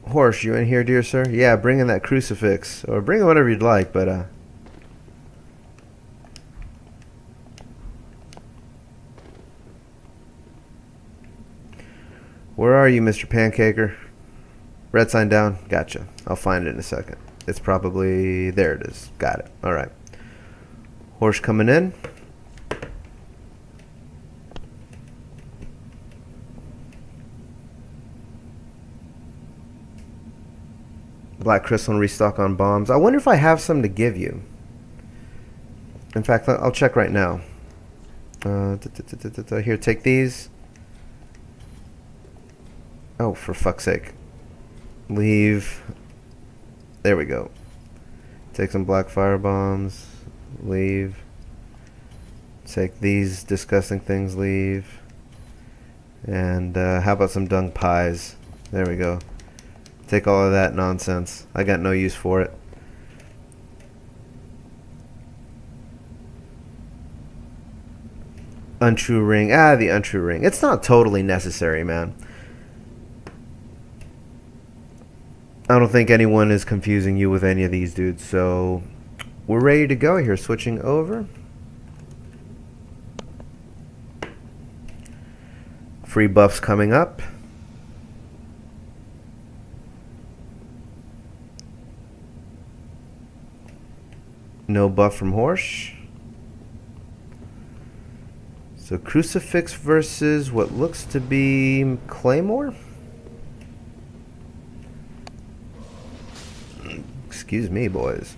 Jhorsch, you in here, dear sir? Yeah, bring in that crucifix, or bring in whatever you'd like, but where are you, Mr. Pancaker? Red sign down. Gotcha. I'll find it in a second. It's probably... There it is. Got it. Alright. Jhorsch coming in. Black crystal and restock on bombs. I wonder if I have some to give you. In fact, I'll check right now. Here, take these. Oh, for fuck's sake. Leave. There we go. Take some black fire bombs. Leave. Take these disgusting things. Leave. And how about some dung pies? There we go. Take all of that nonsense. I got no use for it. Untrue ring. Ah, the untrue ring. It's not totally necessary, man. I don't think anyone is confusing you with any of these dudes. So we're ready to go here. Switching over. Free buffs coming up. No buff from Jhorsch. So Crucifix versus what looks to be Claymore. Excuse me, boys.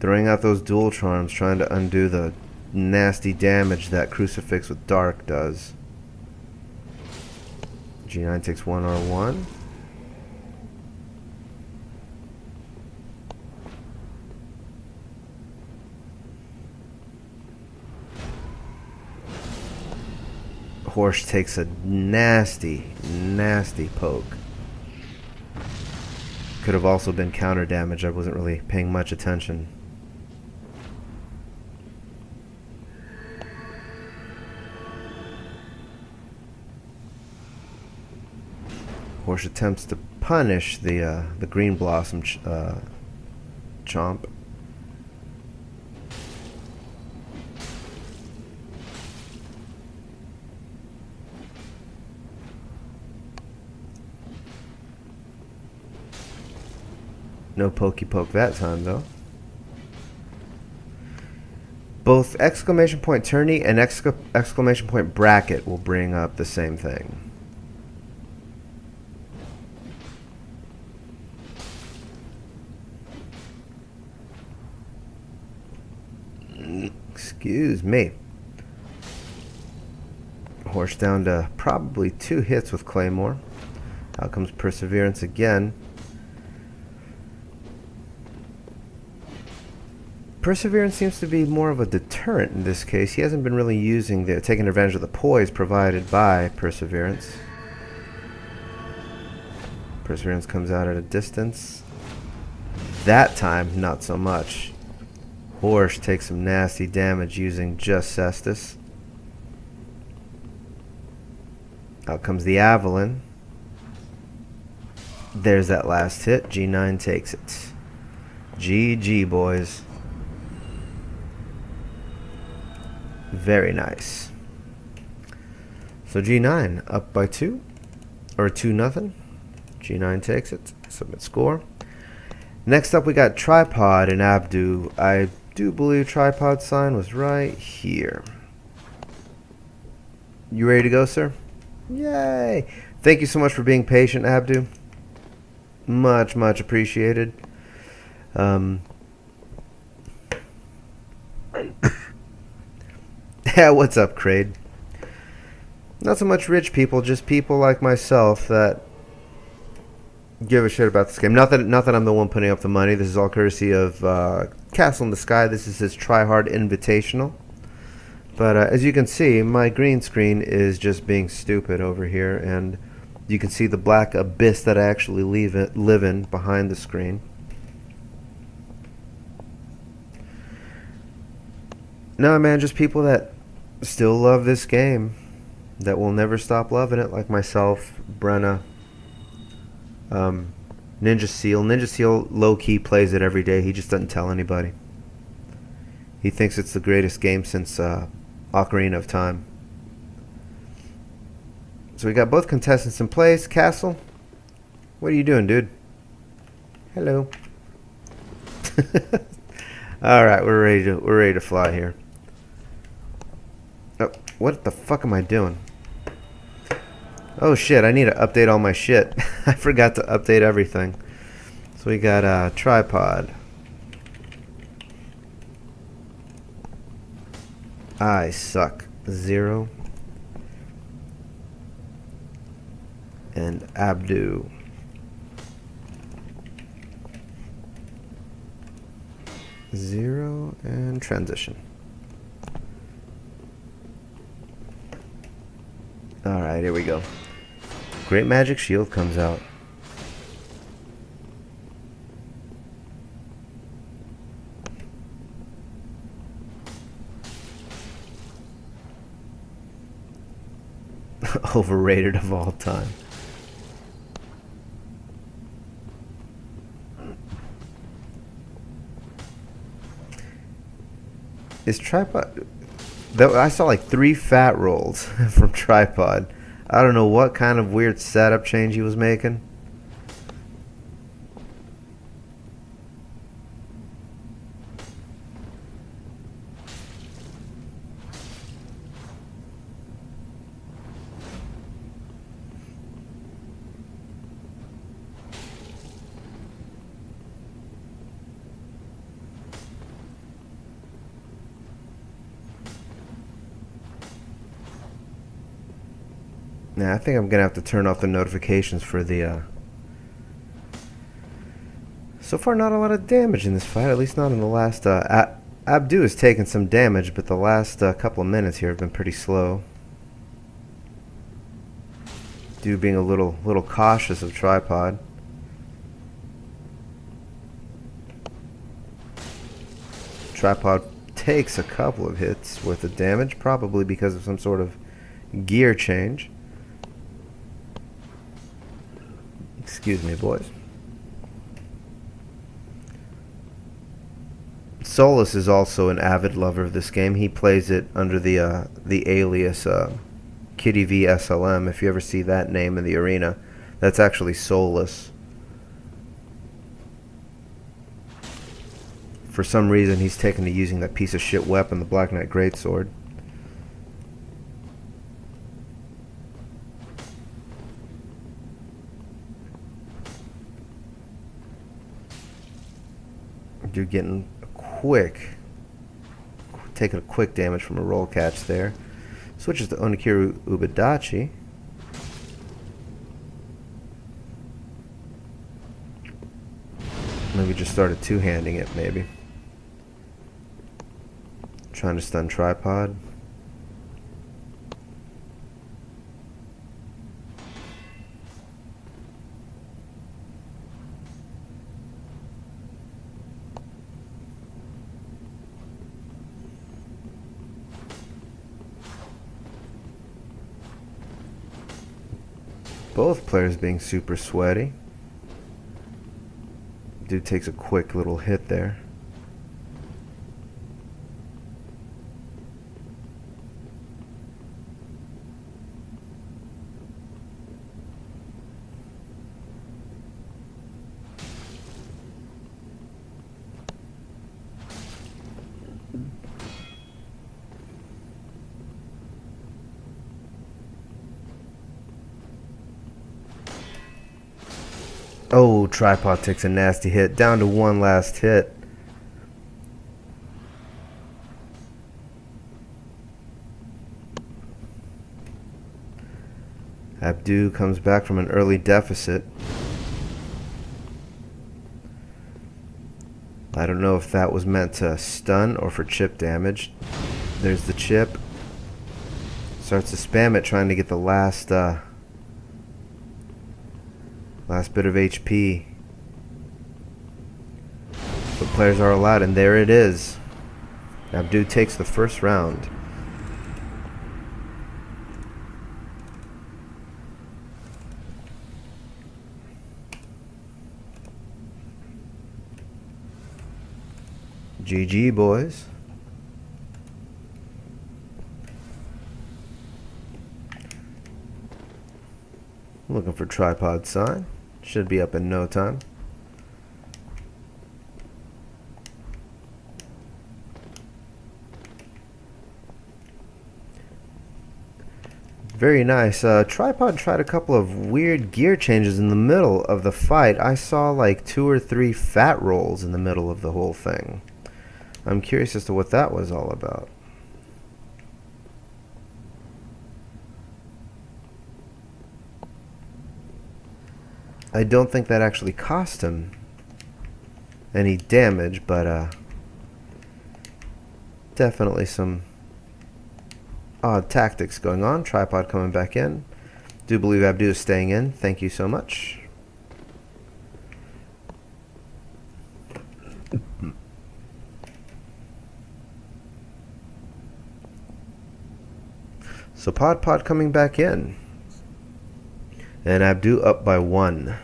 Throwing out those dual charms, trying to undo the nasty damage that Crucifix with Dark does. JeeNINE takes 1R1. Jhorsch takes a nasty, nasty poke. Could have also been counter damage. I wasn't really paying much attention. Jhorsch attempts to punish the green blossom chomp. No pokey poke that time, though. Both exclamation point tourney and exclamation point bracket will bring up the same thing. Excuse me. Jhorsch down to probably 2 hits with Claymore. Out comes Perseverance again. Perseverance seems to be more of a deterrent in this case. He hasn't been really taking advantage of the poise provided by Perseverance. Perseverance comes out at a distance. That time, not so much. Jhorsch takes some nasty damage using just Cestus. Out comes the Avalon. There's that last hit. JeeNINE takes it. GG, boys. Very nice. So JeeNINE up by 2 or 2-0. JeeNINE takes it. Submit score. Next up we got Tripod and Abdu. I do believe Tripod sign was right here. You ready to go, sir? Yay! Thank you so much for being patient, Abdu. Much appreciated. Yeah, what's up, Kraid? Not so much rich people, just people like myself that give a shit about this game. Not that I'm the one putting up the money. This is all courtesy of CastleInTheSky. This is his Tryhard Invitational. But as you can see, my green screen is just being stupid over here, and you can see the black abyss that I actually live in behind the screen. No, man, just people that still love this game, that will never stop loving it, like myself, Brenna, Ninja Seal. Ninja Seal low-key plays it every day. He just doesn't tell anybody. He thinks it's the greatest game since Ocarina of Time. So we got both contestants in place. Castle, what are you doing, dude? Hello. All right, we're ready to fly here. Oh, what the fuck am I doing? Oh shit, I need to update all my shit. I forgot to update everything. So we got a tripod. I suck. 0. And Abdu. Zero and transition. Alright, here we go. Great Magic Shield comes out. Overrated of all time. Is tripod... I saw like 3 fat rolls from tripod. I don't know what kind of weird setup change he was making. Now, I think I'm going to have to turn off the notifications for the... So far, not a lot of damage in this fight, at least not in the last... Abdu has taken some damage, but the last couple of minutes here have been pretty slow. Abdu being a little cautious of tripod. Tripod takes a couple of hits worth of damage, probably because of some sort of gear change. Excuse me, boys. Solus is also an avid lover of this game. He plays it under the alias Kitty V SLM. If you ever see that name in the arena, that's actually Solus. For some reason, he's taken to using that piece of shit weapon, the Black Knight Greatsword. You're getting taking a quick damage from a roll catch there. Switches to Onikiru Ubadachi. Maybe just started two-handing it, maybe. Trying to stun tripod. Both players being super sweaty. Dude takes a quick little hit there. Oh, tripod takes a nasty hit. Down to one last hit. Abdu comes back from an early deficit. I don't know if that was meant to stun or for chip damage. There's the chip. Starts to spam it, trying to get the last bit of HP. But players are allowed, and there it is. Abdu takes the first round. GG, boys. Looking for tripod sign. Should be up in no time. Very nice. Tripod tried a couple of weird gear changes in the middle of the fight. I saw like 2 or 3 fat rolls in the middle of the whole thing. I'm curious as to what that was all about. I don't think that actually cost him any damage, but definitely some odd tactics going on. Tripod coming back in. Do believe Abdu is staying in. Thank you so much. So Pod coming back in. And Abdu up by 1.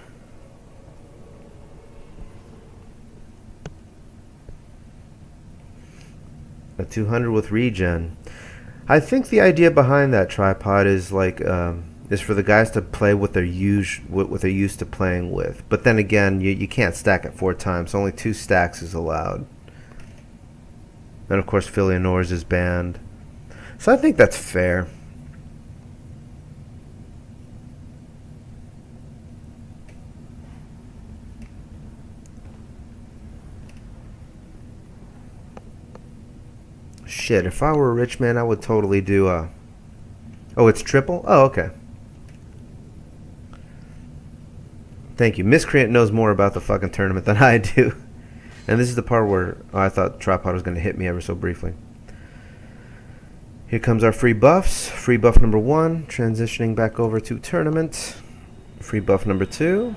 A 200 with regen. I think the idea behind that tripod is like is for the guys to play what they're used to playing with. But then again, you can't stack it 4 times. Only 2 stacks is allowed. And of course, Philionors is banned. So I think that's fair. Shit, if I were a rich man, I would totally do Oh, it's triple? Oh, okay. Thank you. Miscreant knows more about the fucking tournament than I do. And this is the part where I thought Tripod was going to hit me ever so briefly. Here comes our free buffs. Free buff number 1, transitioning back over to tournament. Free buff number 2.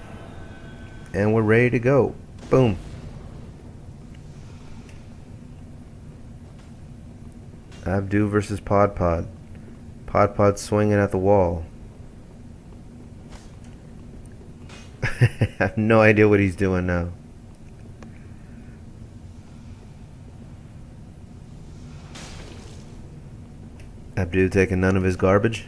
And we're ready to go. Boom. Abdu versus Pod. Pod swinging at the wall. I have no idea what he's doing now. Abdu taking none of his garbage.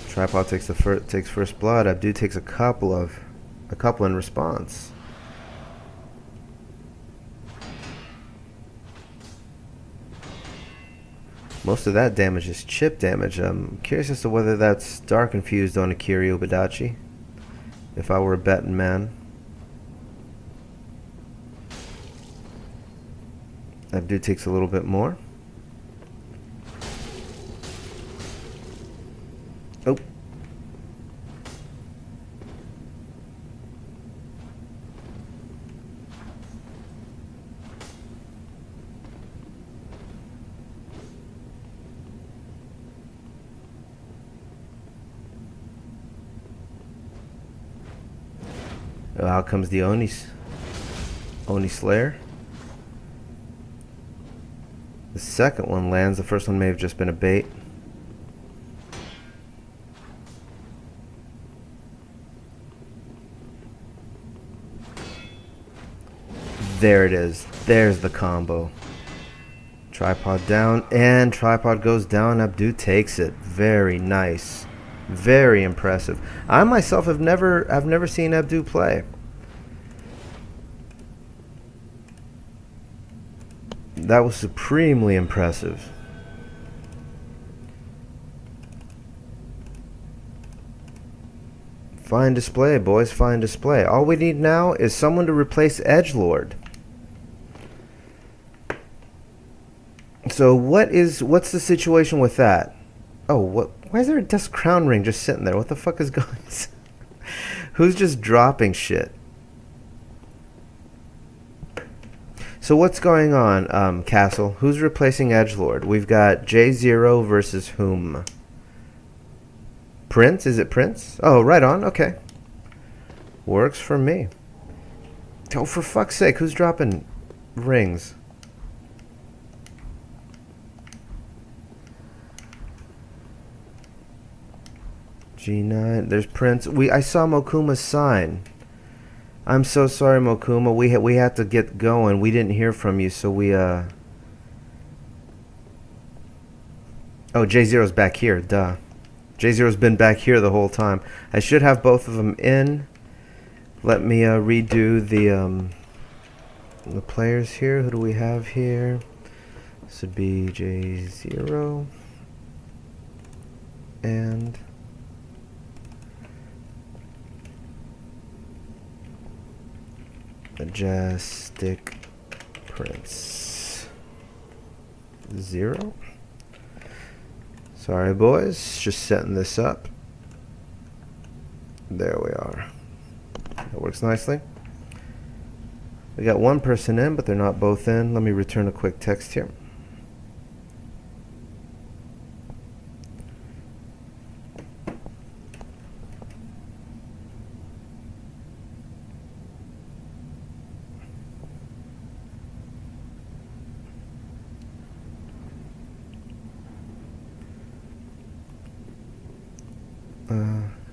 Tripod takes first blood. Abdu takes a couple in response. Most of that damage is chip damage. I'm curious as to whether that's dark infused on Akiri Obadachi. If I were a betting man. Abdu takes a little bit more. Oh. Out comes the Oni Slayer. The second one lands. The first one may have just been a bait. There it is. There's the combo. Tripod down, and Tripod goes down. Abdu takes it. Very nice. Very impressive. I myself have never seen Abdu play. That was supremely impressive. Fine display, boys. Fine display. All we need now is someone to replace Edgelord. So what's the situation with that? Oh, why is there a Dust Crown Ring just sitting there? What the fuck is going on? Who's just dropping shit? So what's going on, Castle? Who's replacing Edgelord? We've got J0 versus whom? Prince? Is it Prince? Oh, right on. Okay. Works for me. Oh, for fuck's sake, who's dropping rings? JeeNINE. There's Prince. I saw Mokuma's sign. I'm so sorry, Mokuma. We had to get going. We didn't hear from you, so we Oh, J0's back here. Duh. J0's been back here the whole time. I should have both of them in. Let me redo the players here. Who do we have here? This would be J0 and MajesticPrince 0. Sorry, boys. Just setting this up. There we are. That works nicely. We got one person in, but they're not both in. Let me return a quick text here.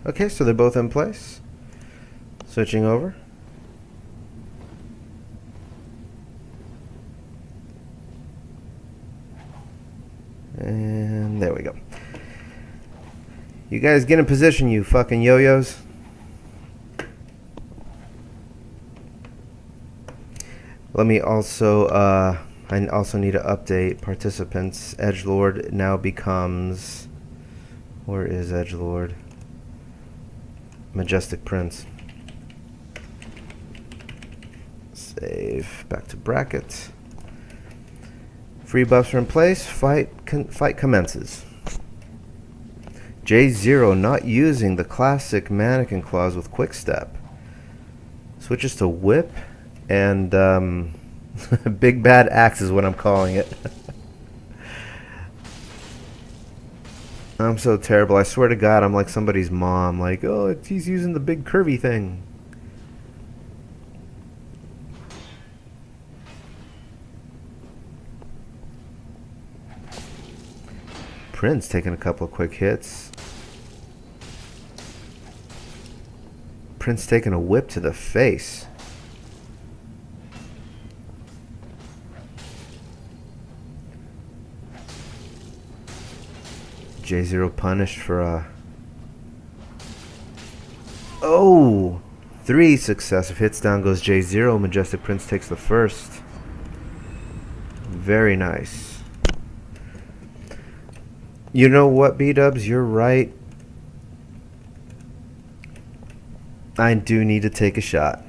Okay, so they're both in place. Switching over. And there we go. You guys get in position, you fucking yo-yos. Let me also, I also need to update participants. Edgelord now becomes, where is Edgelord? MajesticPrince. Save. Back to bracket. Free buffs are in place. Fight commences. J0 not using the classic mannequin claws with quick step. Switches to whip and big bad axe is what I'm calling it. I'm so terrible. I swear to God, I'm like somebody's mom. Like, oh, he's using the big curvy thing. Prince taking a couple of quick hits. Prince taking a whip to the face. J0 punished for a... Oh! 3 successive hits. Down goes J0. MajesticPrince takes the first. Very nice. You know what, B-dubs? You're right. I do need to take a shot.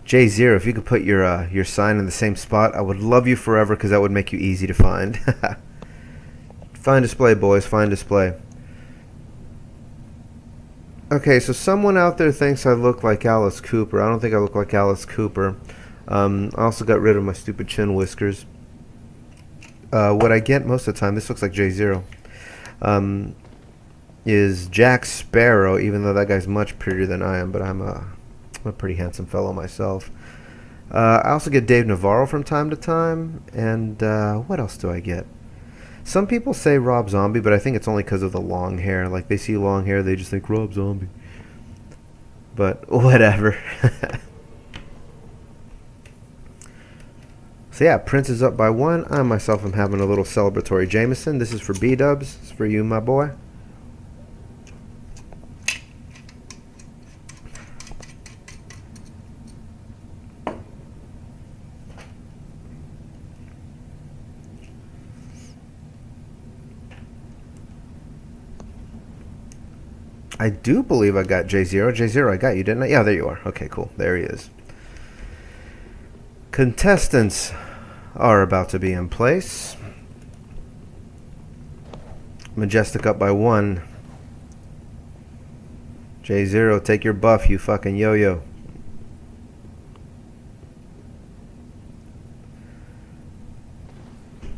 J0, if you could put your sign in the same spot, I would love you forever because that would make you easy to find. Fine display, boys. Fine display. Okay, so someone out there thinks I look like Alice Cooper. I don't think I look like Alice Cooper. I also got rid of my stupid chin whiskers. What I get most of the time, this looks like J0, is Jack Sparrow, even though that guy's much prettier than I am, but I'm a pretty handsome fellow myself. I also get Dave Navarro from time to time, and what else do I get? Some people say Rob Zombie, but I think it's only because of the long hair. Like, they see long hair, they just think Rob Zombie. But whatever. So yeah, Prince is up by 1. I myself am having a little celebratory Jameson. This is for B-dubs. It's for you, my boy. I do believe I got J0. J0, I got you, didn't I? Yeah, there you are. Okay, cool. There he is. Contestants are about to be in place. Majestic up by 1. J0, take your buff, you fucking yo-yo.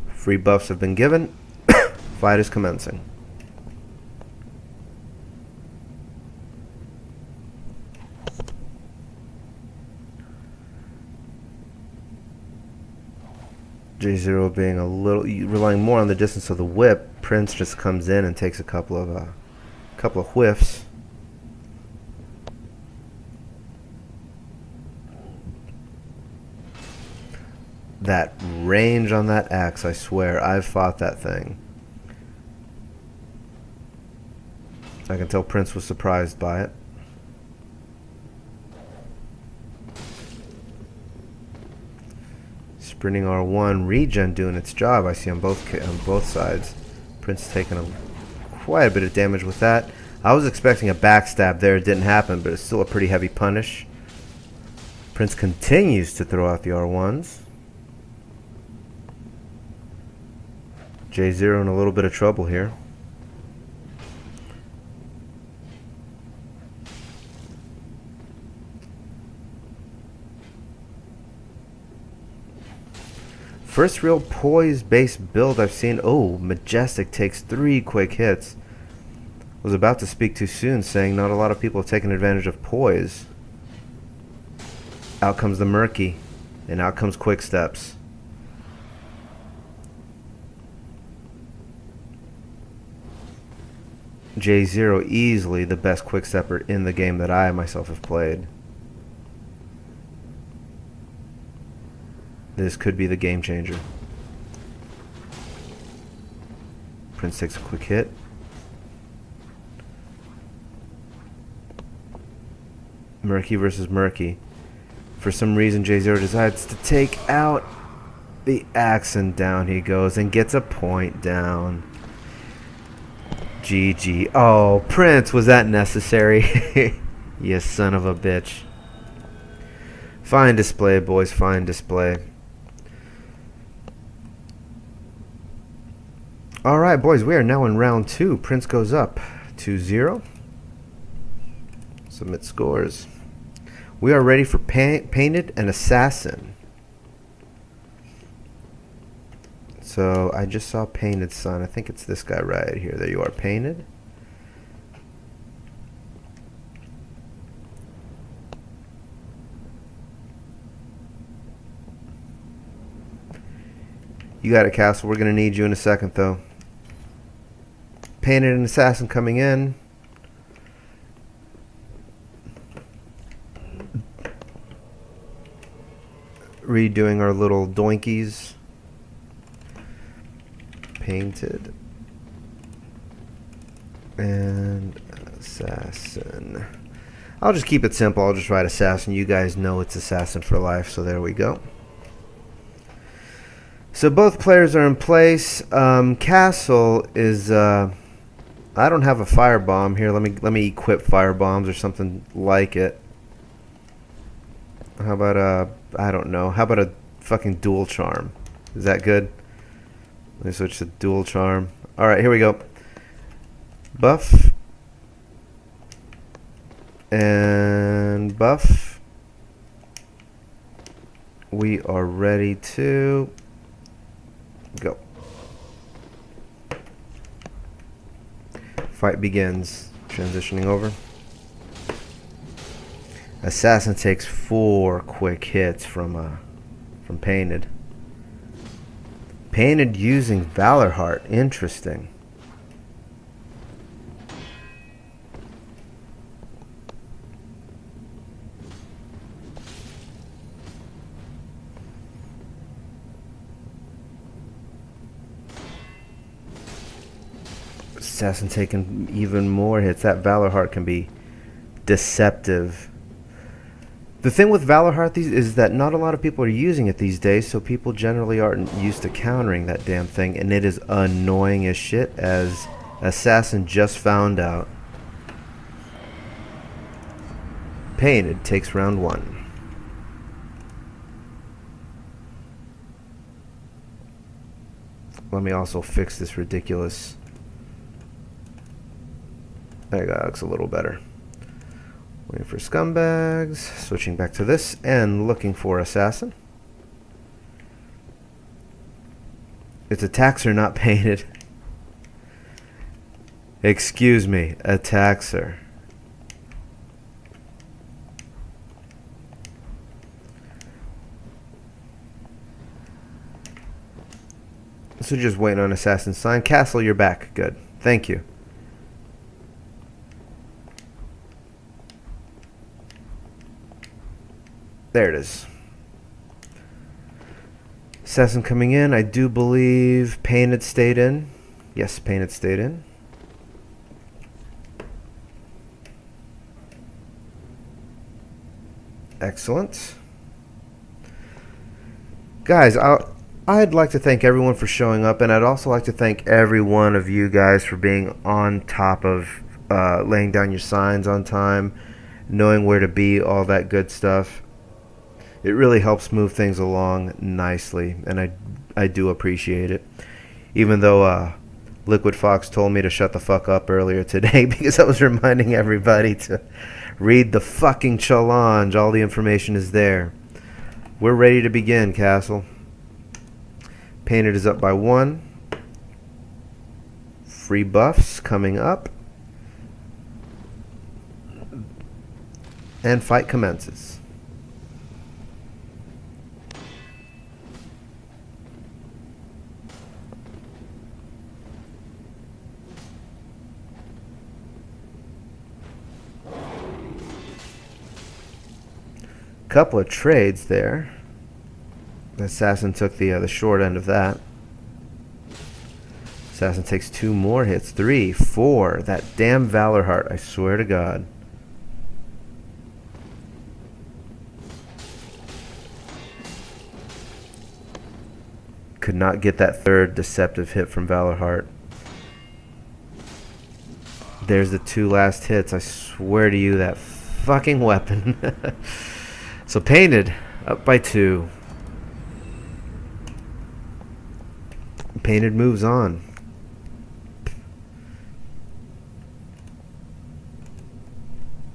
Free buffs have been given. Fight is commencing. J0 being a little relying more on the distance of the whip. Prince just comes in and takes a couple of whiffs. That range on that axe, I swear, I've fought that thing. I can tell Prince was surprised by it. Sprinting R1, regen doing its job. I see on both sides. Prince taking quite a bit of damage with that. I was expecting a backstab there. It didn't happen, but it's still a pretty heavy punish. Prince continues to throw out the R1s. J0 in a little bit of trouble here. First real poise-based build I've seen. Oh, Majestic takes 3 quick hits. Was about to speak too soon, saying not a lot of people have taken advantage of poise. Out comes the Murky, and out comes Quick Steps. J0 easily the best quick stepper in the game that I myself have played. This could be the game changer. Prince takes a quick hit. Murky versus Murky. For some reason J0 decides to take out the axe, and down he goes and gets a point down. GG. Oh, Prince, was that necessary? You son of a bitch. Fine display, boys, fine display. Alright, boys, we are now in round 2. Prince goes up 2-0. Submit scores. We are ready for Painted and Assassin. So I just saw Painted son. I think it's this guy right here. There you are, Painted. You got it, Castle. We're going to need you in a second, though. Painted and Assassin coming in. Redoing our little doinkies. Painted and Assassin. I'll just keep it simple. I'll just write Assassin. You guys know it's Assassin for life, so there we go. So both players are in place. Castle is I don't have a firebomb here. Let me equip firebombs or something like it. How about I don't know. How about a fucking dual charm? Is that good? Let me switch to dual charm. Alright, here we go. Buff. And buff. We are ready to go. Fight begins. Transitioning over. Assassin takes 4 quick hits from Painted. Painted using Valor Heart. Interesting. Assassin taking even more hits. That Valor Heart can be deceptive. The thing with Valor Heart is that not a lot of people are using it these days, so people generally aren't used to countering that damn thing, and it is annoying as shit, as Assassin just found out. Painted takes round 1. Let me also fix this ridiculous... There you go, that looks a little better. Waiting for scumbags, switching back to this, and looking for Assassin. Its attacks are not painted. Excuse me, attacks are. So just waiting on Assassin's sign. Castle, you're back. Good. Thank you. There it is. Assassin coming in. I do believe Painted stayed in. Yes, Painted stayed in. Excellent. Guys, I'd like to thank everyone for showing up, and I'd also like to thank every one of you guys for being on top of laying down your signs on time, knowing where to be, all that good stuff. It really helps move things along nicely, and I do appreciate it. Even though Liquid Fox told me to shut the fuck up earlier today because I was reminding everybody to read the fucking challenge. All the information is there. We're ready to begin, Castle. Painted is up by 1. Free buffs coming up. And fight commences. Couple of trades there. The Assassin took the short end of that. Assassin takes 2 more hits. 3, 4. That damn Valor Heart, I swear to God. Could not get that 3rd deceptive hit from Valor Heart. There's the 2 last hits. I swear to you, that fucking weapon. So Painted up by 2. Painted moves on.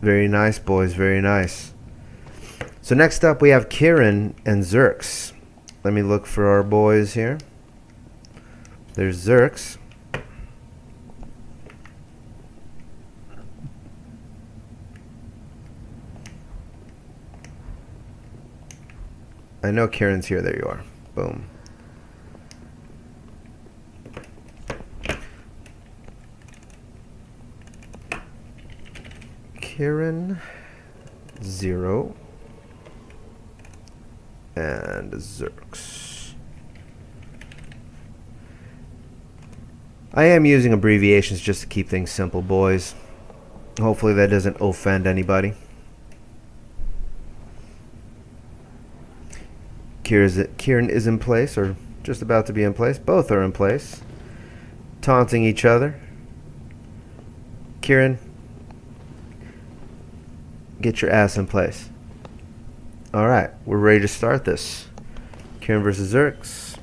Very nice, boys. Very nice. So next up we have Kirin and Jhorsch. Let me look for our boys here. There's Jhorsch. I know Kirin's here. There you are. Boom. Kirin, 0, and Jhorsch. I am using abbreviations just to keep things simple, boys. Hopefully that doesn't offend anybody. Kirin is in place, or just about to be in place. Both are in place. Taunting each other. Kirin, get your ass in place. Alright, we're ready to start this. Kirin versus Jhorsch.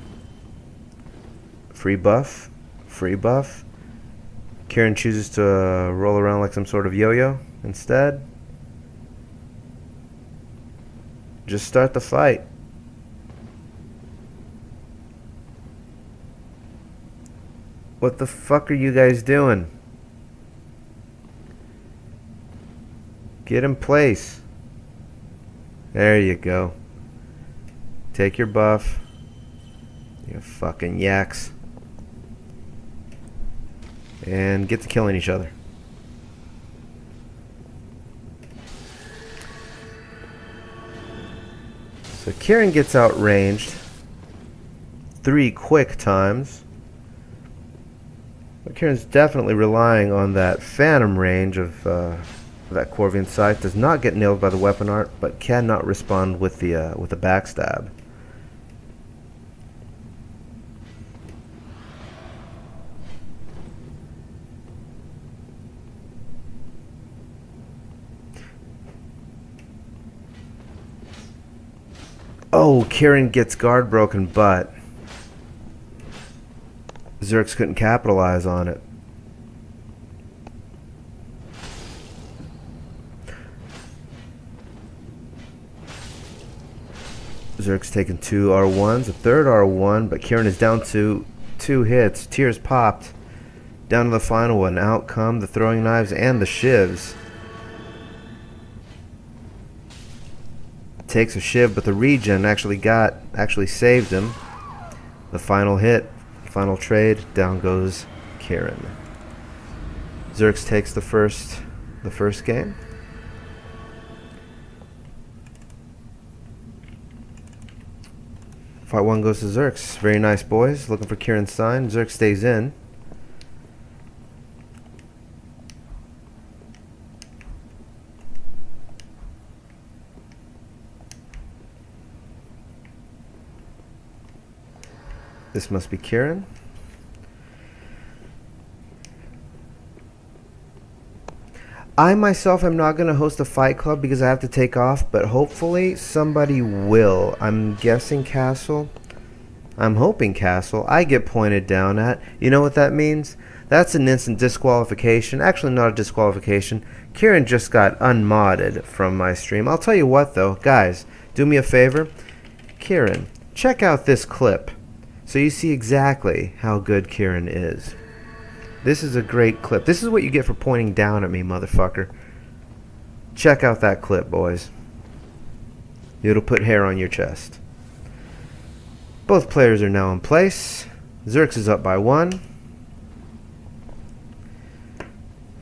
Free buff. Free buff. Kirin chooses to roll around like some sort of yo-yo instead. Just start the fight. What the fuck are you guys doing? Get in place. There you go. Take your buff. You fucking yaks. And get to killing each other. So Kirin gets outranged 3 quick times. But Kirin's definitely relying on that phantom range of that Corvian Scythe. Does not get nailed by the weapon art, but cannot respond with the backstab. Oh, Kirin gets guard broken, but Jhorsch couldn't capitalize on it. Jhorsch taking 2 R1s, a 3rd R1, but Kirin is down to 2 hits. Tears popped. Down to the final one. Out come the throwing knives and the shivs. Takes a shiv, but the regen actually saved him. The final hit Final trade, down goes Kirin. Jhorsch takes the first game. Fight 1 goes to Jhorsch. Very nice, boys. Looking for Kirin's sign. Jhorsch stays in. This must be Kirin. I myself am not going to host a fight club because I have to take off, but hopefully somebody will. I'm guessing Castle. I'm hoping Castle. I get pointed down at. You know what that means? That's an instant disqualification. Actually, not a disqualification. Kirin just got unmodded from my stream. I'll tell you what, though. Guys, do me a favor. Kirin, check out this clip so you see exactly how good Kirin is. This is a great clip. This is what you get for pointing down at me, motherfucker. Check out that clip, boys. It'll put hair on your chest. Both players are now in place. Jhorsch is up by 1.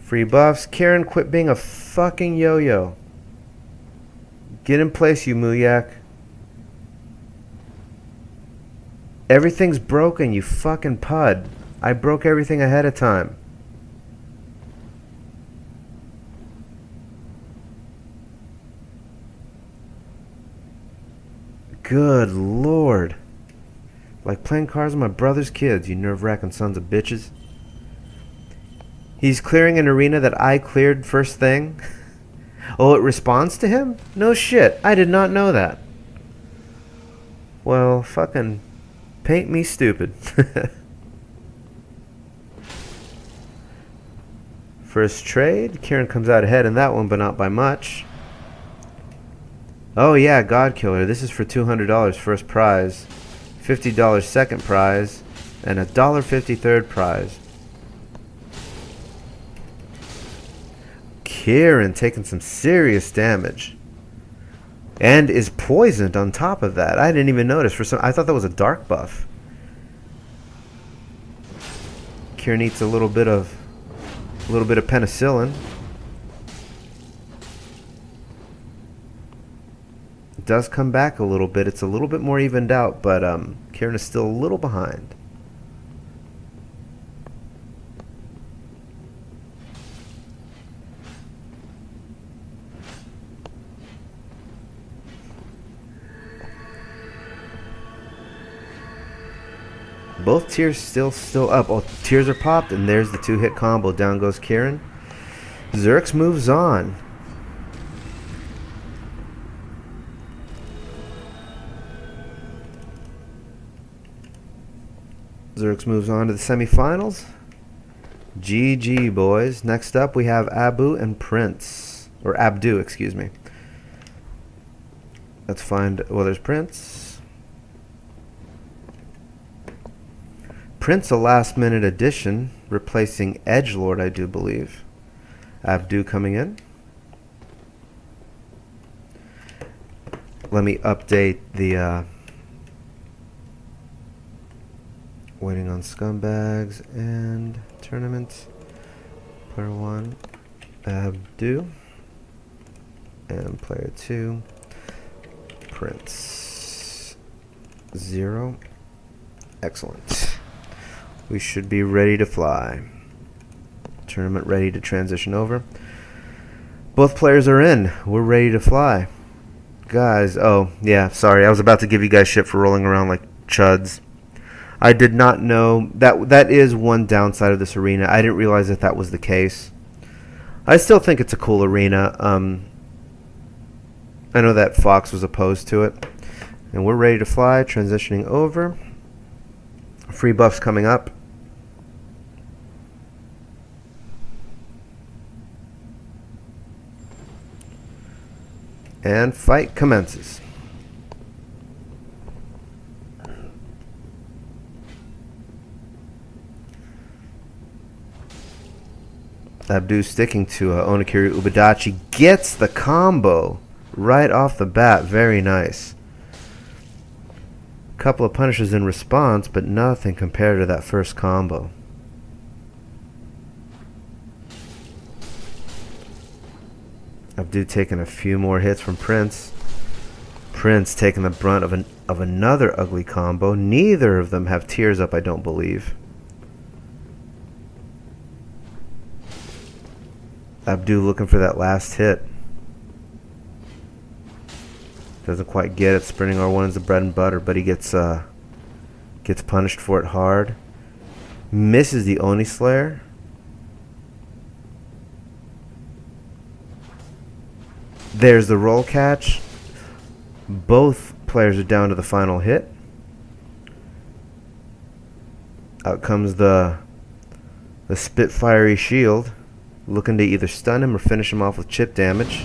Free buffs. Kirin, quit being a fucking yo-yo. Get in place, you Muyak. Everything's broken, you fucking pud. I broke everything ahead of time. Good lord. Like playing cards with my brother's kids, you nerve-wracking sons of bitches. He's clearing an arena that I cleared first thing. Oh, it responds to him? No shit, I did not know that. Well, fucking paint me stupid. First trade, Kirin comes out ahead in that one, but not by much. Oh yeah, God Killer. This is for $200 first prize, $50 second prize, and a $1.50 third prize. Kirin taking some serious damage, and is poisoned on top of that. I didn't even notice. I thought that was a dark buff. Kirin eats a little bit of penicillin. It does come back a little bit. It's a little bit more evened out, but Kirin is still a little behind. Both tiers still up. Oh, tiers are popped, and there's the 2-hit combo. Down goes Kirin. Jhorsch moves on. Jhorsch moves on to the semifinals. GG, boys. Next up, we have Abu and Prince. Or Abdu, excuse me. Let's find... Well, there's Prince. Prince, a last-minute addition, replacing Edgelord, I do believe. Abdu coming in. Let me update the... waiting on scumbags and tournament. Player 1, Abdu. And player 2, Prince. 0. Excellent. We should be ready to fly. Tournament ready to transition over. Both players are in. We're ready to fly. Guys, oh, yeah, sorry. I was about to give you guys shit for rolling around like chuds. I did not know. That is one downside of this arena. I didn't realize that was the case. I still think it's a cool arena. I know that Fox was opposed to it. And we're ready to fly, transitioning over. Free buffs coming up. And fight commences. Abdu sticking to Onakiri Ubadachi. Gets the combo right off the bat. Very nice. couple of punishes in response, but nothing compared to that first combo. Abdu taking a few more hits from Prince. Prince taking the brunt of another ugly combo. Neither of them have tears up, I don't believe. Abdu looking for that last hit. Doesn't quite get it. Sprinting R1 is the bread and butter, but he gets punished for it hard. Misses the Oni Slayer. There's the roll catch. Both players are down to the final hit. Out comes the Spitfiery Shield, looking to either stun him or finish him off with chip damage.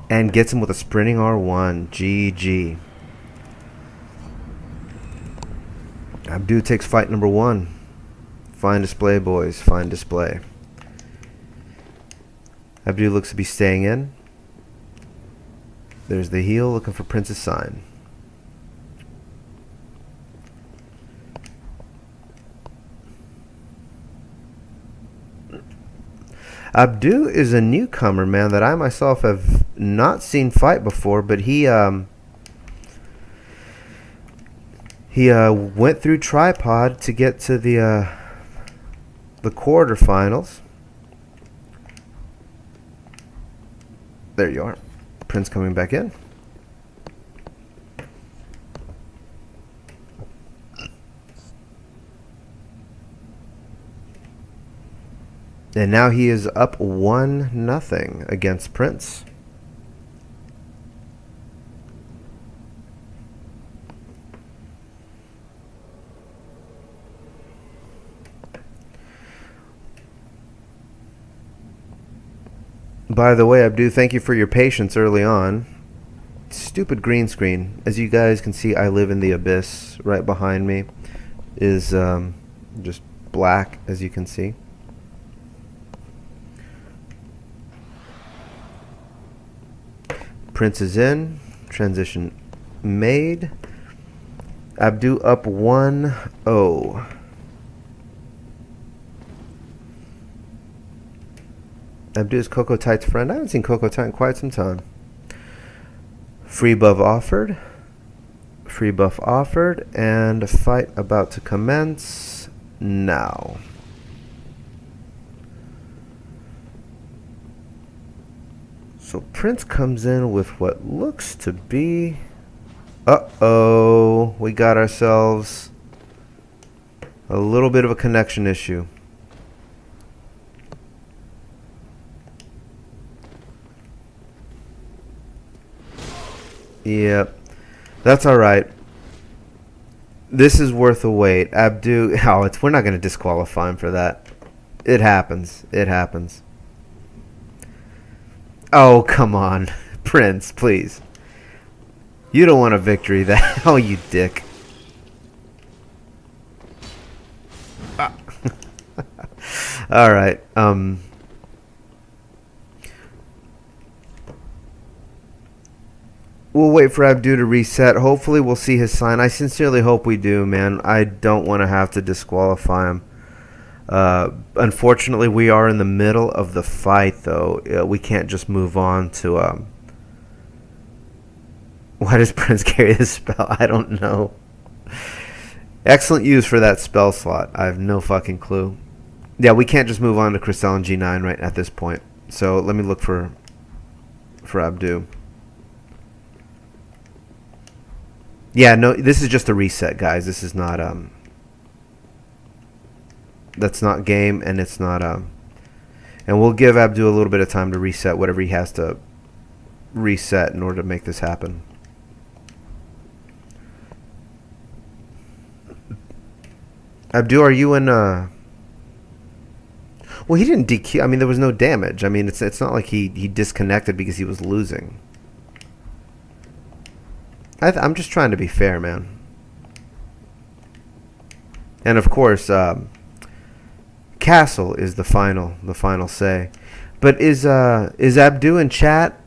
And gets him with a sprinting R1. GG. Abdu takes fight number 1. Fine display, boys. Fine display. Abdu looks to be staying in. There's the heel looking for Prince's sign. Abdu is a newcomer, man, that I myself have not seen fight before, but he went through Tripod to get to the quarterfinals. There you are. Prince coming back in. And now he is up 1-0 against Prince. By the way, Abdu, thank you for your patience early on. Stupid green screen. As you guys can see, I live in the abyss. Right behind me is just black, as you can see. Prince is in. Transition made. Abdu up 1-0. Abdu is Coco Tight's friend. I haven't seen Coco Tight in quite some time. Free buff offered. Free buff offered. And a fight about to commence now. So Prince comes in with what looks to be... Uh-oh. We got ourselves a little bit of a connection issue. Yep. That's alright. This is worth a wait. Abdu... Oh, we're not going to disqualify him for that. It happens. It happens. Oh, come on. Prince, please. You don't want a victory that... Oh, you dick. Ah. Alright. We'll wait for Abdu to reset. Hopefully we'll see his sign. I sincerely hope we do, man. I don't want to have to disqualify him. Unfortunately, we are in the middle of the fight, though. We can't just move on to... Why does Prince carry this spell? I don't know. Excellent use for that spell slot. I have no fucking clue. Yeah, we can't just move on to Crystal and JeeNIne right at this point. So let me look for Abdu. Yeah, no, this is just a reset, guys. This is not that's not game, and it's not and we'll give Abdu a little bit of time to reset whatever he has to reset in order to make this happen. Abdu, are you in well, he didn't DQ. I mean, there was no damage. I mean, it's not like he disconnected because he was losing. I'm just trying to be fair, man. And of course, Castle is the final say. But is Abdu in chat?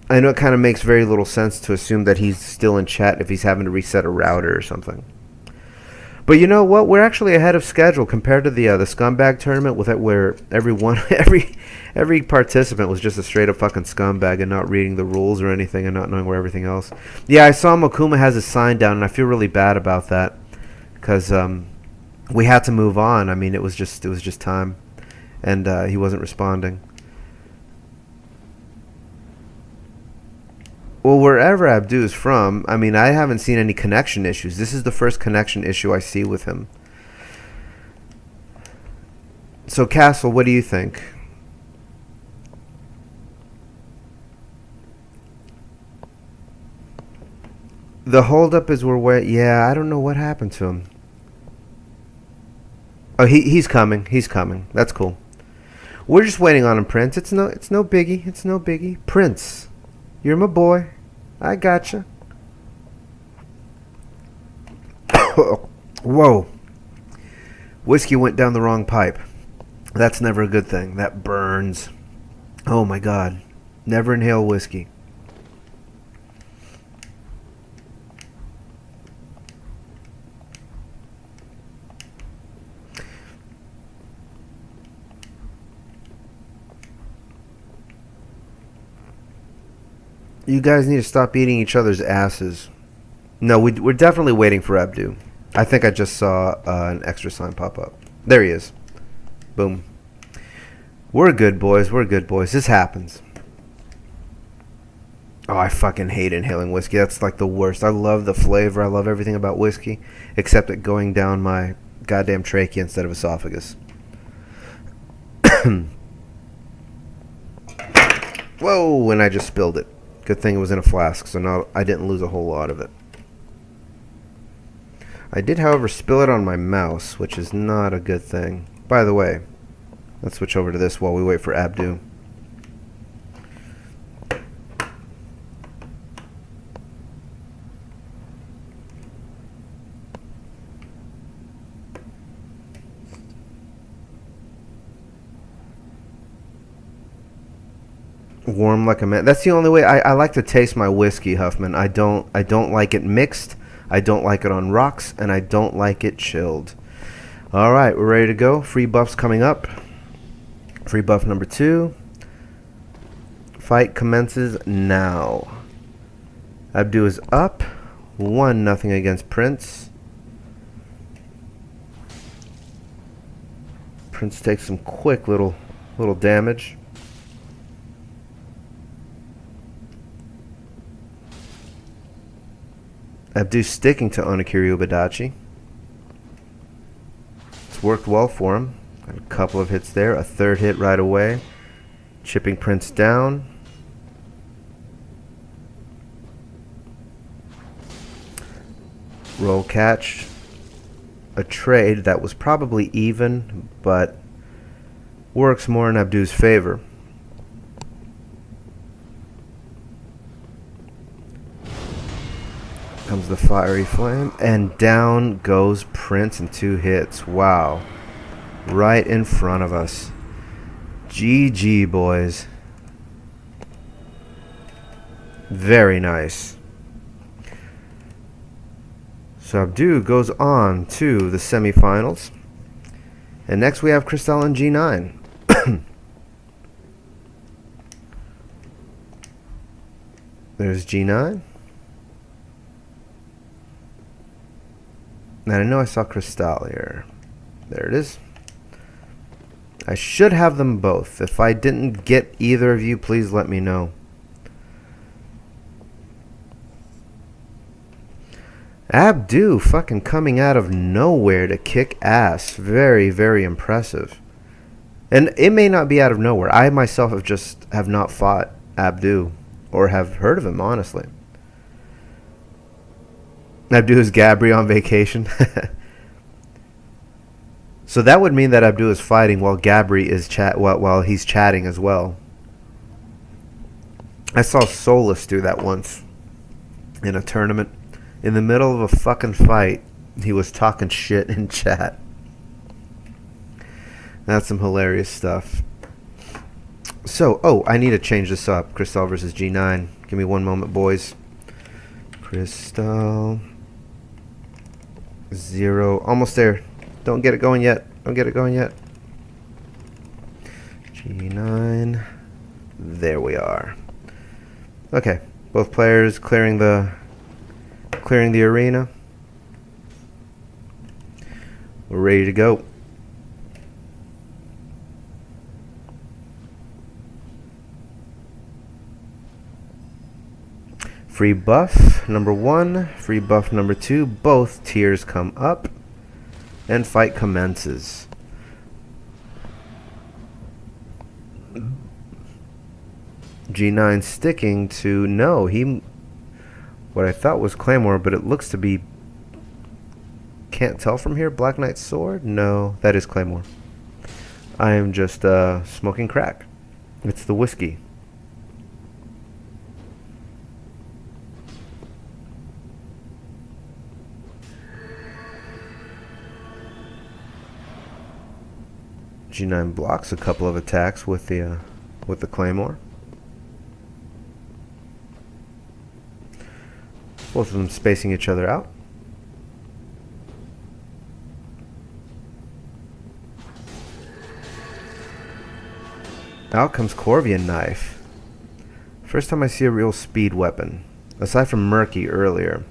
I know it kind of makes very little sense to assume that he's still in chat if he's having to reset a router or something. But you know what? We're actually ahead of schedule compared to the scumbag tournament with it, where every participant was just a straight up fucking scumbag and not reading the rules or anything and not knowing where everything else. Yeah, I saw Mokuma has his sign down, and I feel really bad about that because we had to move on. I mean, it was just time, and he wasn't responding. Well, wherever Abdu is from, I mean, I haven't seen any connection issues. This is the first connection issue I see with him. So, Castle, what do you think? The holdup is yeah, I don't know what happened to him. Oh, he's coming. He's coming. That's cool. We're just waiting on him, Prince. It's no biggie. It's no biggie. Prince, you're my boy. I gotcha. Whoa. Whiskey went down the wrong pipe. That's never a good thing. That burns. Oh my God. Never inhale whiskey. You guys need to stop eating each other's asses. No, we're definitely waiting for Abdu. I think I just saw an extra sign pop up. There he is. Boom. We're good, boys. We're good, boys. This happens. Oh, I fucking hate inhaling whiskey. That's like the worst. I love the flavor. I love everything about whiskey, except it going down my goddamn trachea instead of esophagus. Whoa, and I just spilled it. Good thing it was in a flask, so now I didn't lose a whole lot of it. I did, however, spill it on my mouse, which is not a good thing. By the way, let's switch over to this while we wait for Abdu. Warm like a man. That's the only way. I like to taste my whiskey, Huffman. I don't like it mixed. I don't like it on rocks, and I don't like it chilled. All right, we're ready to go. Free buffs coming up. Free buff number 2. Fight commences now. Abdu is up. 1-0 against Prince. Prince takes some quick little damage. Abdu's sticking to Onigiri Ubadachi. It's worked well for him. Got a couple of hits there. A third hit right away. Chipping Prince down. Roll catch. A trade that was probably even, but works more in Abdu's favor. Comes the fiery flame, and down goes Prince in 2 hits. Wow. Right in front of us. GG, boys. Very nice. So Abdu goes on to the semifinals. And next we have Cristal and JeeNINe. There's JeeNINe. And I know I saw Cristal here. There it is. I should have them both. If I didn't get either of you, please let me know. Abdu fucking coming out of nowhere to kick ass. Very, very impressive. And it may not be out of nowhere. I myself have not fought Abdu or have heard of him, honestly. Abdu is Gabri on vacation. So that would mean that Abdu is fighting while Gabri is while he's chatting as well. I saw Solus do that once in a tournament. In the middle of a fucking fight, he was talking shit in chat. That's some hilarious stuff. So, oh, I need to change this up. Crystal versus JeeNINE. Give me one moment, boys. Crystal. 0. Almost there. Don't get it going yet. Don't get it going yet. JeeNINE. There we are. Okay. Both players clearing the arena. We're ready to go. Free buff number 1, free buff number 2, both tiers come up, and fight commences. JeeNINE sticking to, no, what I thought was Claymore, but it looks to be, can't tell from here, Black Knight's sword? No, that is Claymore. I am just smoking crack. It's the whiskey. JeeNINE blocks a couple of attacks with the Claymore. Both of them spacing each other out. Out comes Corvian Knife. First time I see a real speed weapon, aside from Murky earlier.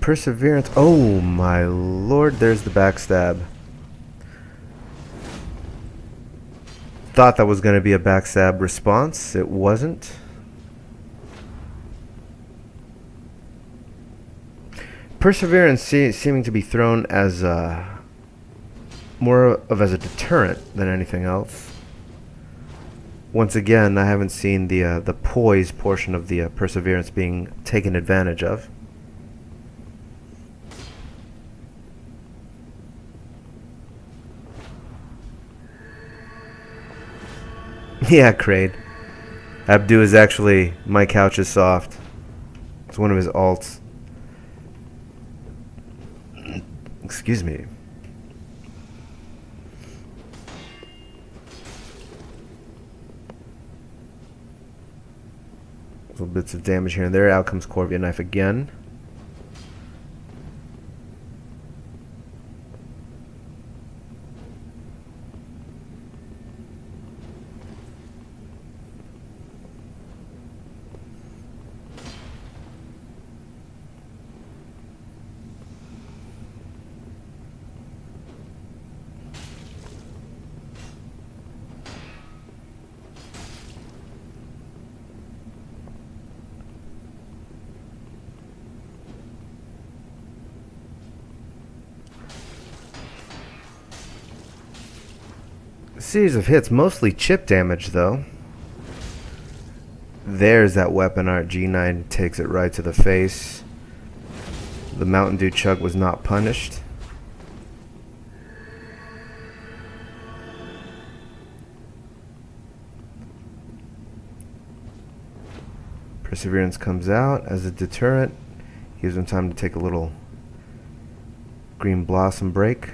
Perseverance. Oh my lord, there's the backstab. Thought that was going to be a backstab response. It wasn't. Perseverance seeming to be thrown as more of as a deterrent than anything else. Once again, I haven't seen the poise portion of the Perseverance being taken advantage of. Yeah, Kraid. Abdu is actually My Couch is Soft. It's one of his alts. Excuse me. Little bits of damage here and there. Out comes Corvian Knife again. Series of hits, mostly chip damage though. There's that weapon art. JeeNINE takes it right to the face. The Mountain Dew chug was not punished. Perseverance comes out as a deterrent. Gives him time to take a little green blossom break.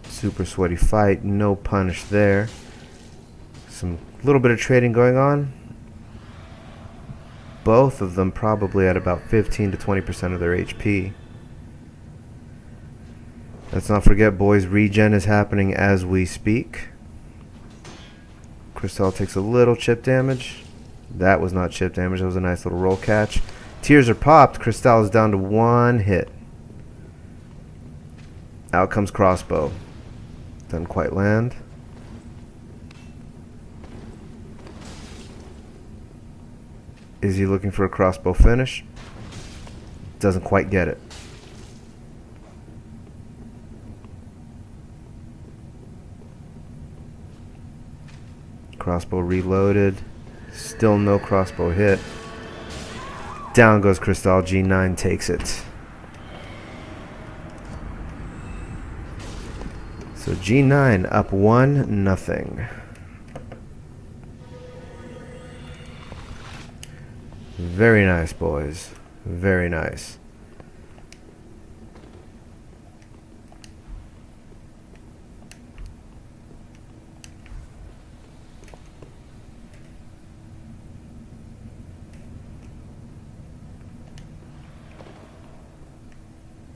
Super sweaty fight, no punish there. Some little bit of trading going on. Both of them probably at about 15 to 20% of their HP. Let's not forget, boys, regen is happening as we speak. Crystal takes a little chip damage. That was not chip damage, that was a nice little roll catch. Tears are popped, Crystal is down to 1 hit. Out comes Crossbow. Doesn't quite land. Is he looking for a crossbow finish? Doesn't quite get it. Crossbow reloaded. Still no crossbow hit. Down goes Crystal. JeeNINE takes it. So JeeNINE up 1-0. Very nice, boys. Very nice.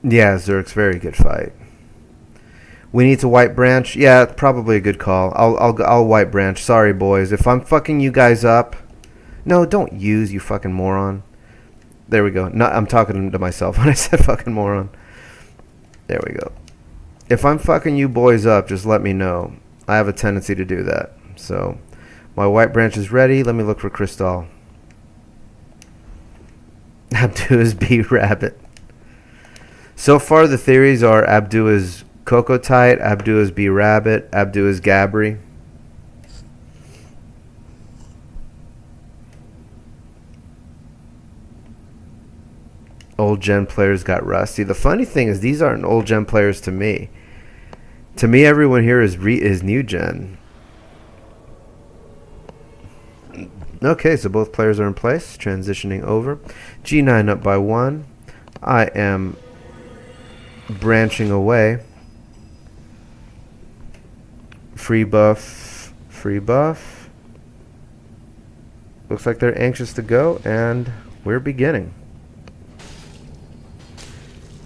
Yeah, Zerk's very good fight. We need to white branch. Yeah, probably a good call. I'll white branch. Sorry, boys. If I'm fucking you guys up. No, don't use, you fucking moron. There we go. No, I'm talking to myself when I said fucking moron. There we go. If I'm fucking you boys up, just let me know. I have a tendency to do that. So, my white branch is ready. Let me look for Crystal. Abdu is B Rabbit. So far, the theories are Abdu is Cocotite, Abdu is B Rabbit, Abdu is Gabri. Old gen players got rusty. The funny thing is, these aren't old gen players to me. To me, everyone here is new gen. Okay, so both players are in place. Transitioning over. JeeNINE up by 1. I am branching away. Free buff. Free buff. Looks like they're anxious to go, and we're beginning.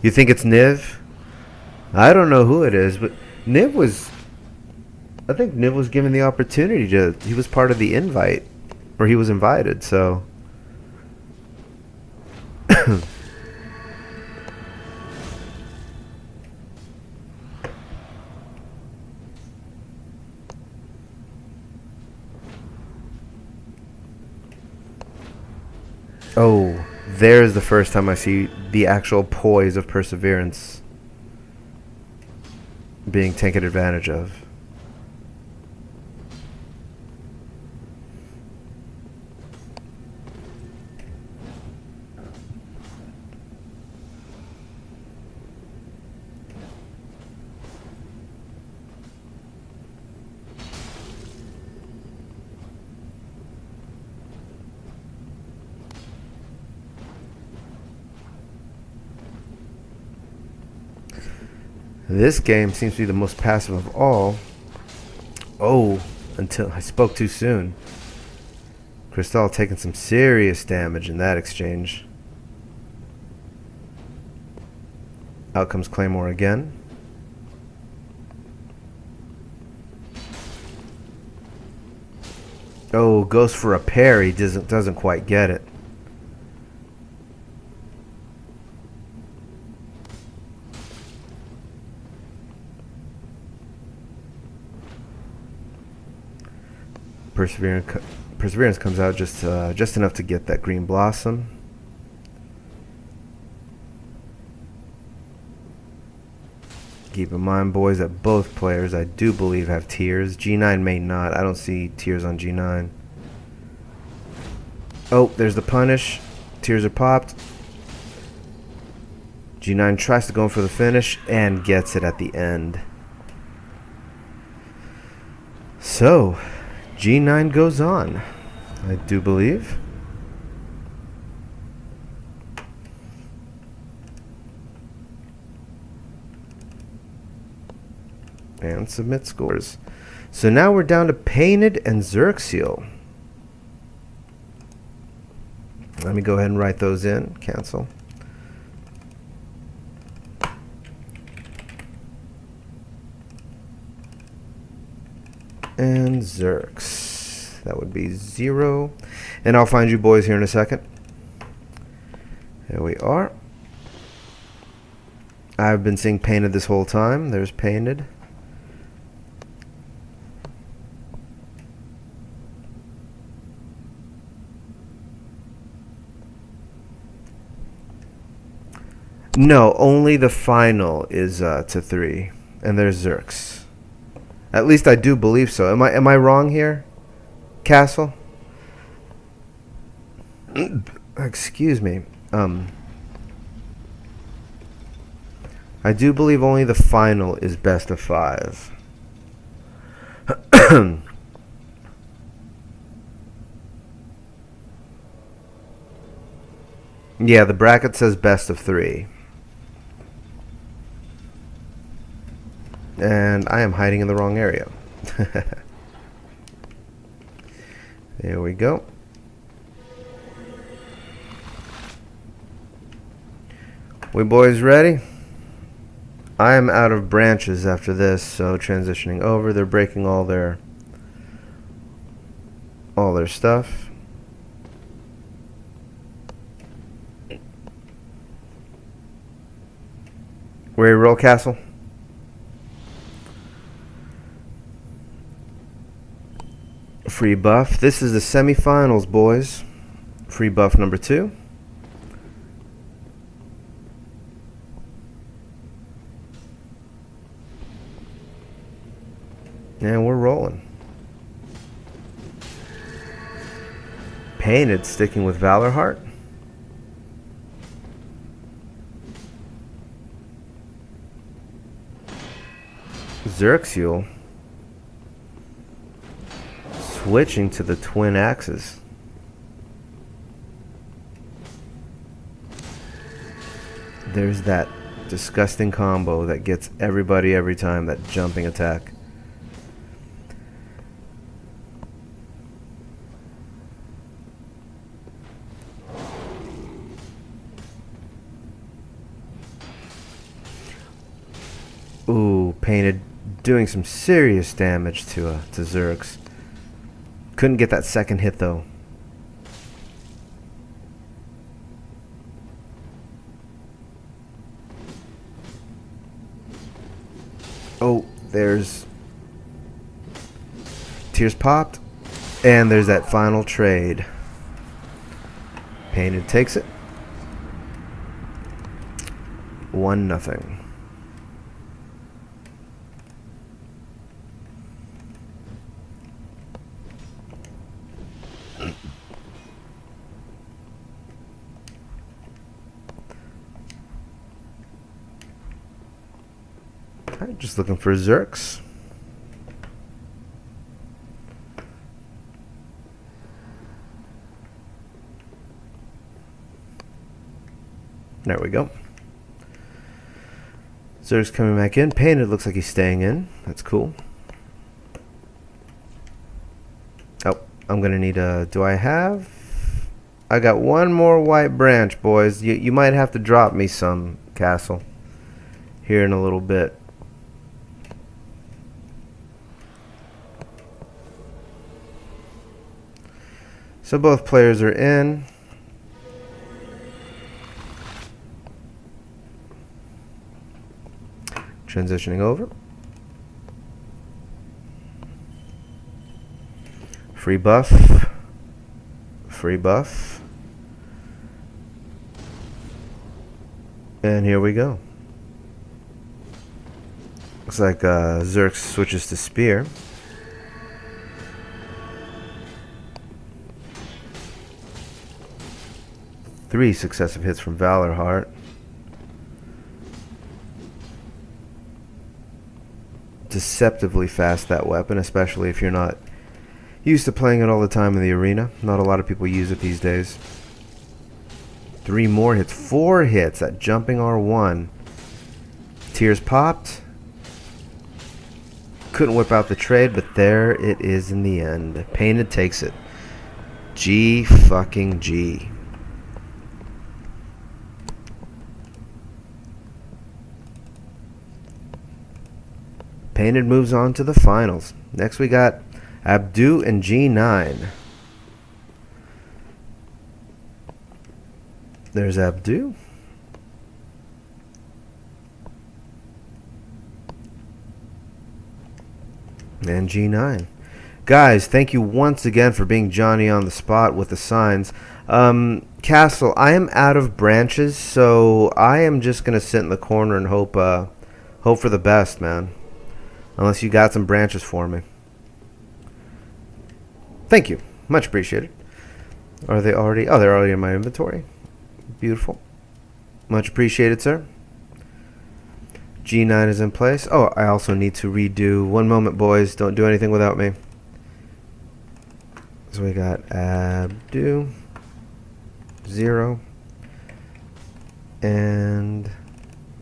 You think it's Niv? I don't know who it is, but Niv was... I think Niv was given the opportunity to... He was part of the invite. Or he was invited, so... Oh, there's the first time I see the actual poise of Perseverance being taken advantage of. This game seems to be the most passive of all. Oh, until I spoke too soon. Crystal taking some serious damage in that exchange. Out comes Claymore again. Oh, goes for a parry. Doesn't quite get it. Perseverance comes out just enough to get that green blossom. Keep in mind, boys, that both players, I do believe, have tears. JeeNINE may not. I don't see tears on JeeNINE. Oh, there's the punish. Tears are popped. JeeNINE tries to go in for the finish and gets it at the end. So... JeeNINE goes on, I do believe. And submit scores. So now we're down to Painted and Xerxil. Let me go ahead and write those in. Cancel. And Xerx. That would be 0. And I'll find you boys here in a second. There we are. I've been seeing Painted this whole time. There's Painted. No, only the final is to 3. And there's Xerx. At least I do believe so. Am I wrong here, Castle? Excuse me. I do believe only the final is best of 5. Yeah, the bracket says best of 3. And I am hiding in the wrong area. There we go. We boys ready? I am out of branches after this, so transitioning over. They're breaking all their stuff. Ready to roll, Castle? Free buff. This is the semifinals, boys. Free buff number 2. And we're rolling. Painted sticking with Valor Heart. Xerxule switching to the twin axes. There's that disgusting combo that gets everybody every time, that jumping attack. Ooh, Painted doing some serious damage to Xerx. Couldn't get that second hit though. Oh, there's Tears popped, and there's that final trade. Painted takes it. 1-0. Alright, just looking for Xerx. There we go. Xerx coming back in. Painted looks like he's staying in. That's cool. Oh, I'm gonna need a... Do I have... I got one more white branch, boys. You might have to drop me some, Castle, here in a little bit. So both players are in. Transitioning over. Free buff. Free buff. And here we go. Looks like Xerx switches to spear. Three successive hits from Valor Heart. Deceptively fast, that weapon, especially if you're not used to playing it all the time in the arena. Not a lot of people use it these days. 3 more hits. 4 hits. That jumping R1. Tears popped. Couldn't whip out the trade, but there it is in the end. Painted takes it. G fucking G. Painted moves on to the finals. Next we got Abdu and JeeNINE. There's Abdu. And JeeNINE. Guys, thank you once again for being Johnny on the spot with the signs. Castle, I am out of branches, so I am just going to sit in the corner and hope for the best, man. Unless you got some branches for me. Thank you. Much appreciated. Are they already? Oh, they're already in my inventory. Beautiful. Much appreciated, sir. JeeNINE is in place. Oh, I also need to redo. One moment, boys. Don't do anything without me. So we got Abdu 0 and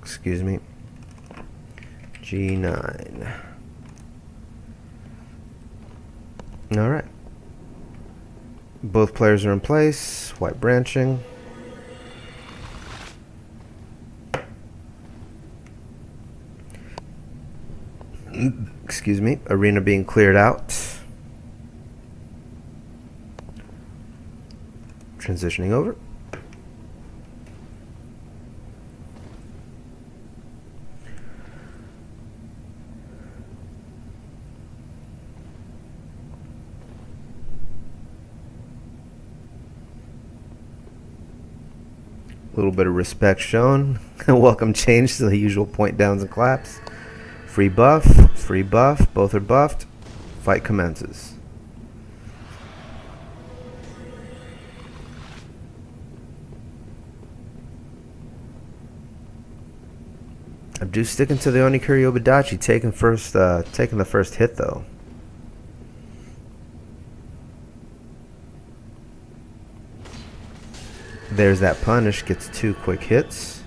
excuse me, JeeNINE. All right. Both players are in place. White branching. Excuse me. Arena being cleared out. Transitioning over. A little bit of respect shown. Welcome change to the usual point downs and claps. Free buff, both are buffed. Fight commences. Abdu sticking to the Onikuri Obadachi, taking the first hit though. There's that punish, gets 2 quick hits.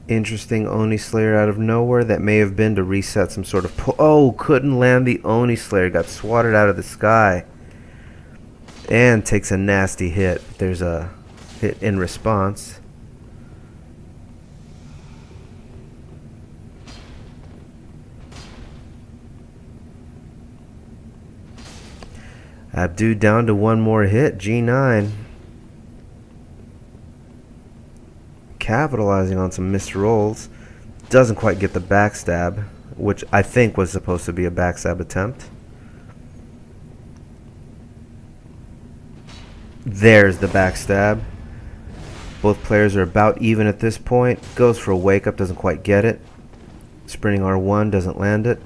Interesting Oni Slayer out of nowhere. That may have been to reset some sort of oh, couldn't land the Oni Slayer. Got swatted out of the sky. And takes a nasty hit. There's a hit in response. Abdu down to 1 more hit. JeeNINE capitalizing on some missed rolls. Doesn't quite get the backstab, which I think was supposed to be a backstab attempt. There's the backstab. Both players are about even at this point. Goes for a wake up, doesn't quite get it. Sprinting R1, doesn't land it.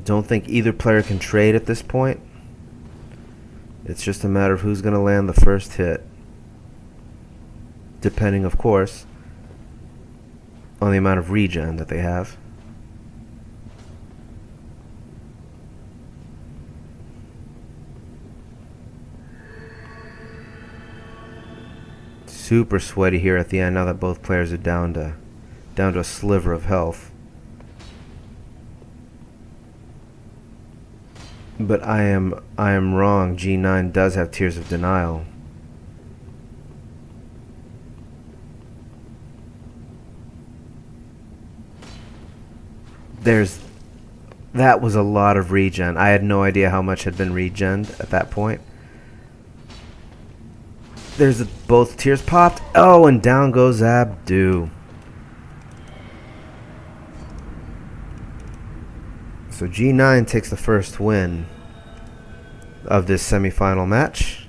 Don't think either player can trade at this point. It's just a matter of who's going to land the first hit. Depending, of course, on the amount of regen that they have. Super sweaty here at the end now that both players are down to a sliver of health. But I am wrong. JeeNINE does have Tears of Denial. That was a lot of regen. I had no idea how much had been regened at that point. There's both tears popped. Oh, and down goes Abdu. So JeeNINE takes the first win of this semifinal match.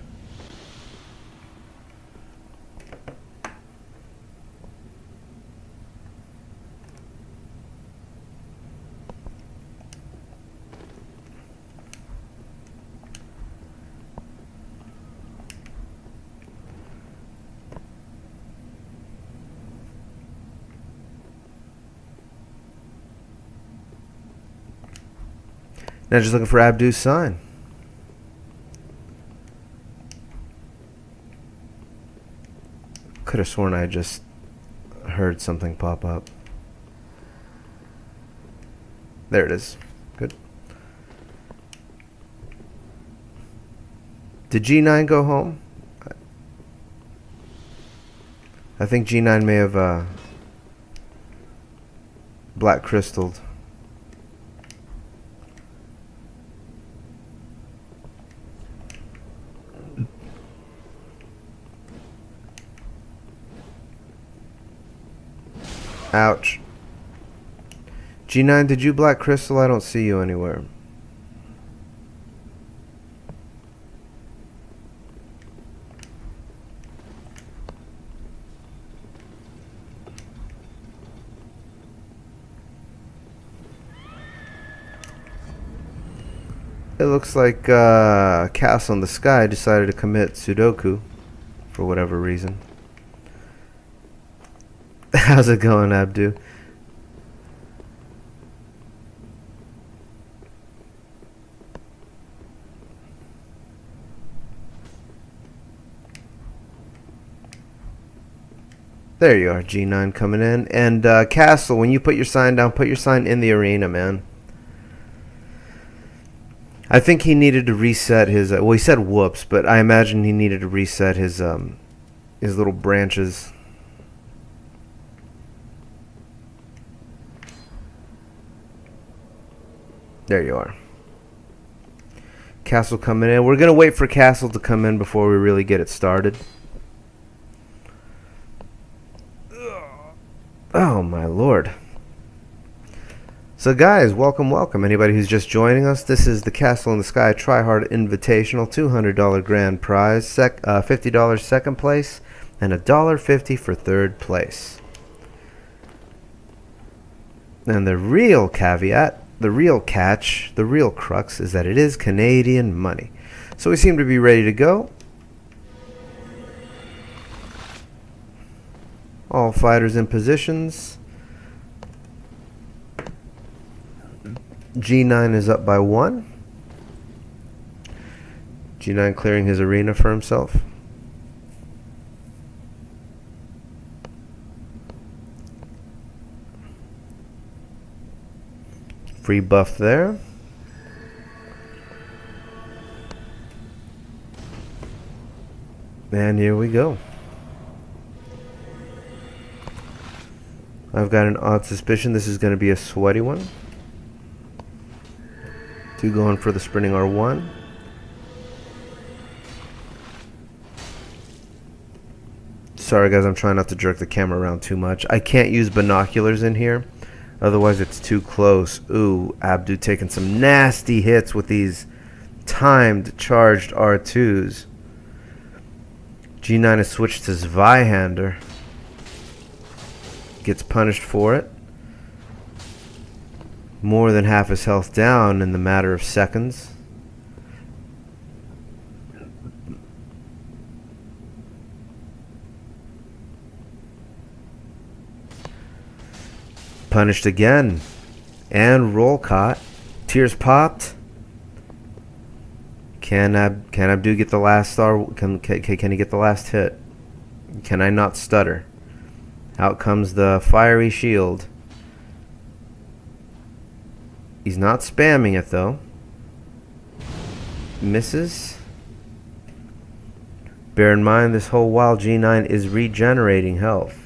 Now just looking for Abdu's sign. Could have sworn I just heard something pop up. There it is. Good. Did JeeNINE go home? I think JeeNINE may have black crystalled. Ouch. JeeNINE, did you black crystal? I don't see you anywhere. It looks like CastleInTheSky decided to commit Sudoku for whatever reason. How's it going, Abdu? There you are, JeeNINE coming in. And Castle, when you put your sign down, put your sign in the arena, man. I think he needed to reset his. Well, he said whoops, but I imagine he needed to reset his little branches. There you are. Castle coming in. We're gonna wait for Castle to come in before we really get it started. Oh my lord. So guys, welcome. Anybody who's just joining us, this is the CastleInTheSky Tryhard Invitational, $200 grand prize, $50 second place, and $1.50 for third place. And the real caveat, the real catch, the real crux is that it is Canadian money. So we seem to be ready to go. All fighters in positions. JeeNINE is up by 1. JeeNINE clearing his arena for himself. Free buff there. And here we go. I've got an odd suspicion this is going to be a sweaty one. 2 going for the sprinting R1. Sorry guys, I'm trying not to jerk the camera around too much. I can't use binoculars in here, otherwise it's too close. Ooh, Abdu taking some nasty hits with these timed charged R2s. JeeNINE has switched to Zweihander. Gets punished for it. More than half his health down in the matter of seconds. Punished again. And roll caught. Tears popped. Can Abdu get the last star? Can he get the last hit? Can I not stutter? Out comes the fiery shield. He's not spamming it though. Misses. Bear in mind this whole while JeeNINE is regenerating health.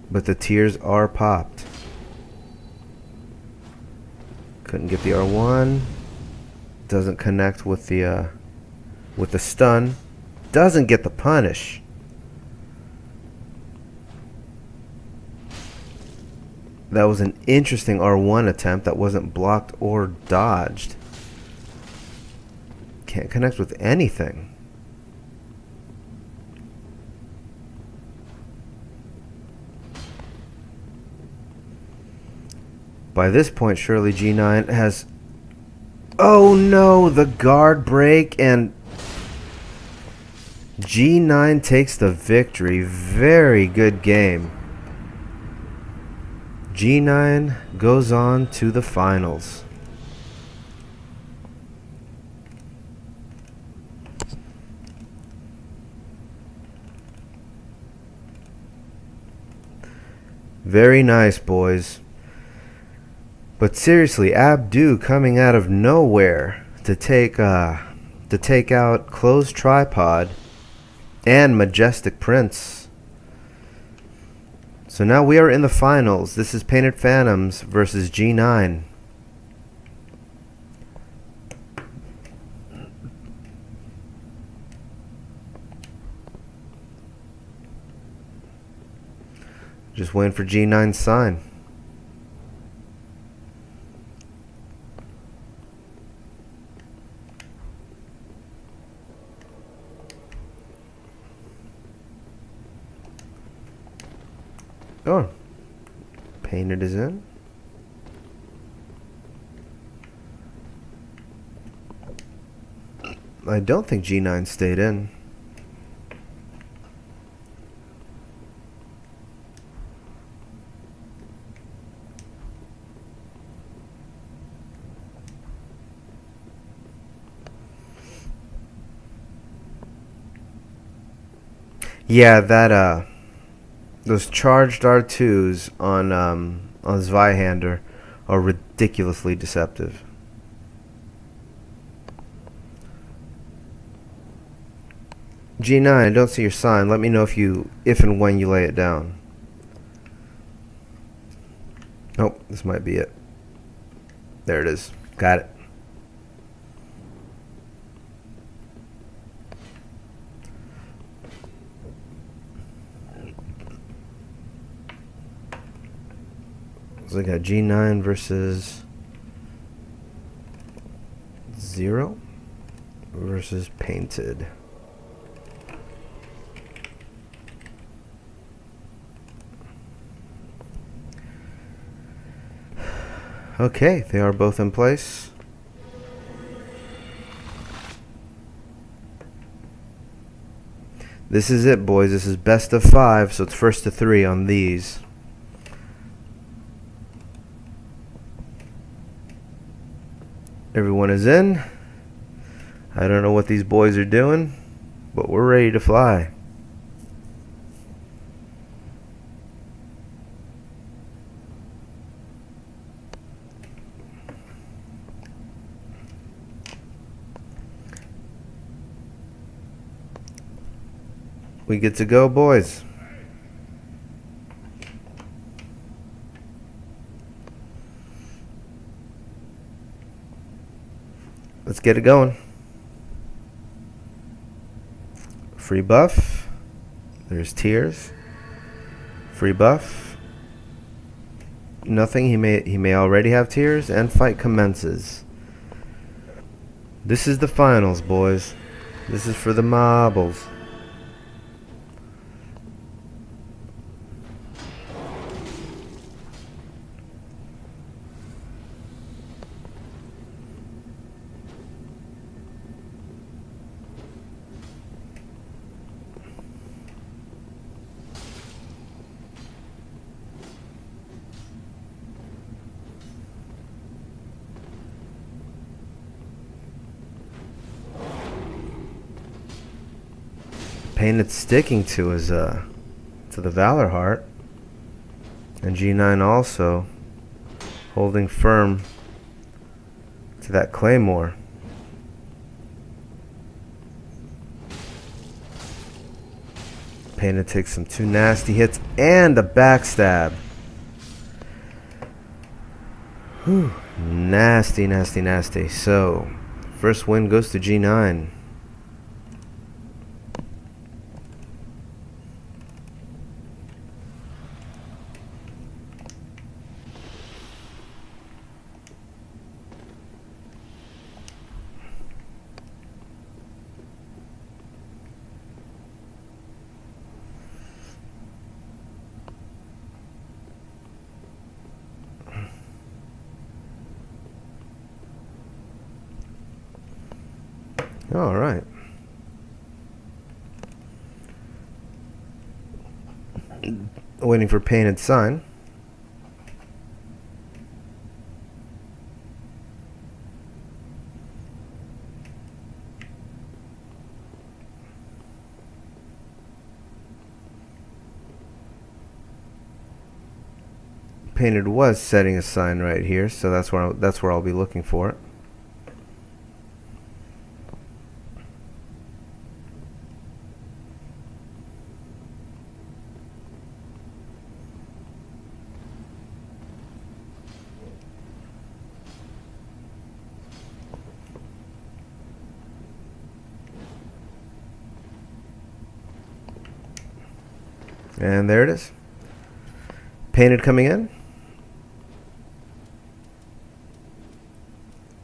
But the tears are popped. Couldn't get the R1. Doesn't connect with the stun. Doesn't get the punish. That was an interesting R1 attempt that wasn't blocked or dodged. Can't connect with anything. By this point, surely JeeNINE has... Oh no, the guard break, and JeeNINE takes the victory. Very good game. JeeNINE goes on to the finals. Very nice, boys. But seriously, Abdu coming out of nowhere to take out closedtripod and MajesticPrince. So now we are in the finals. This is PaintedPhantoms versus JeeNINE. Just waiting for JeeNINE's sign. Oh, Painted is in. I don't think JeeNINE stayed in. Yeah, that those charged R2s on Zweihander are ridiculously deceptive. JeeNINE, I don't see your sign. Let me know if and when you lay it down. Nope, this might be it. There it is. Got it. So I got JeeNINE versus 0 versus Painted. Okay, they are both in place. This is it, boys. This is best of 5, so it's first to 3 on these. Everyone is in. I don't know what these boys are doing, but we're ready to fly. We get to go, boys. Let's get it going. Free buff. There's tears. Free buff. Nothing. He may already have tears, and fight commences. This is the finals, boys. This is for the marbles. Painted sticking to his to the Valor Heart, and JeeNINE also holding firm to that Claymore. Painted takes some 2 nasty hits and a backstab. Whew. Nasty, nasty, nasty. So, first win goes to JeeNINE. All right. Waiting for Painted sign. Painted was setting a sign right here, so that's where I'll be looking for it. And there it is. Painted coming in.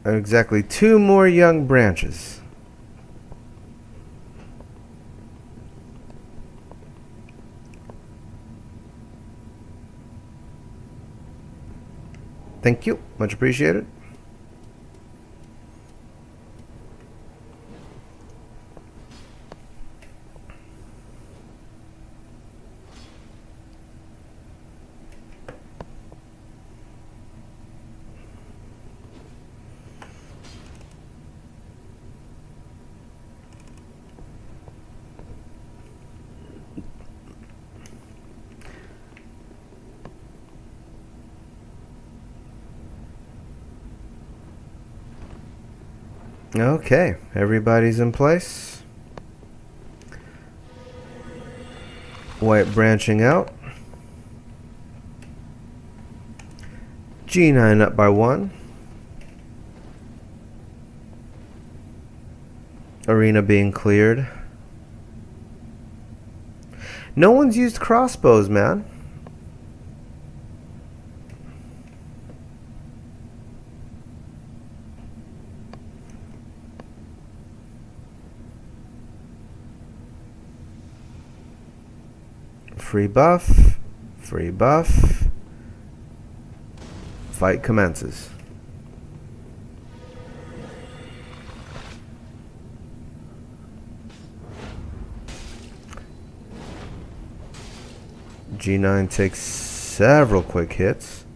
Exactly 2 more young branches. Thank you. Much appreciated. Okay, everybody's in place. White branching out. JeeNINE up by 1. Arena being cleared. No one's used crossbows, man. Free buff. Free buff. Fight commences. JeeNINE takes several quick hits.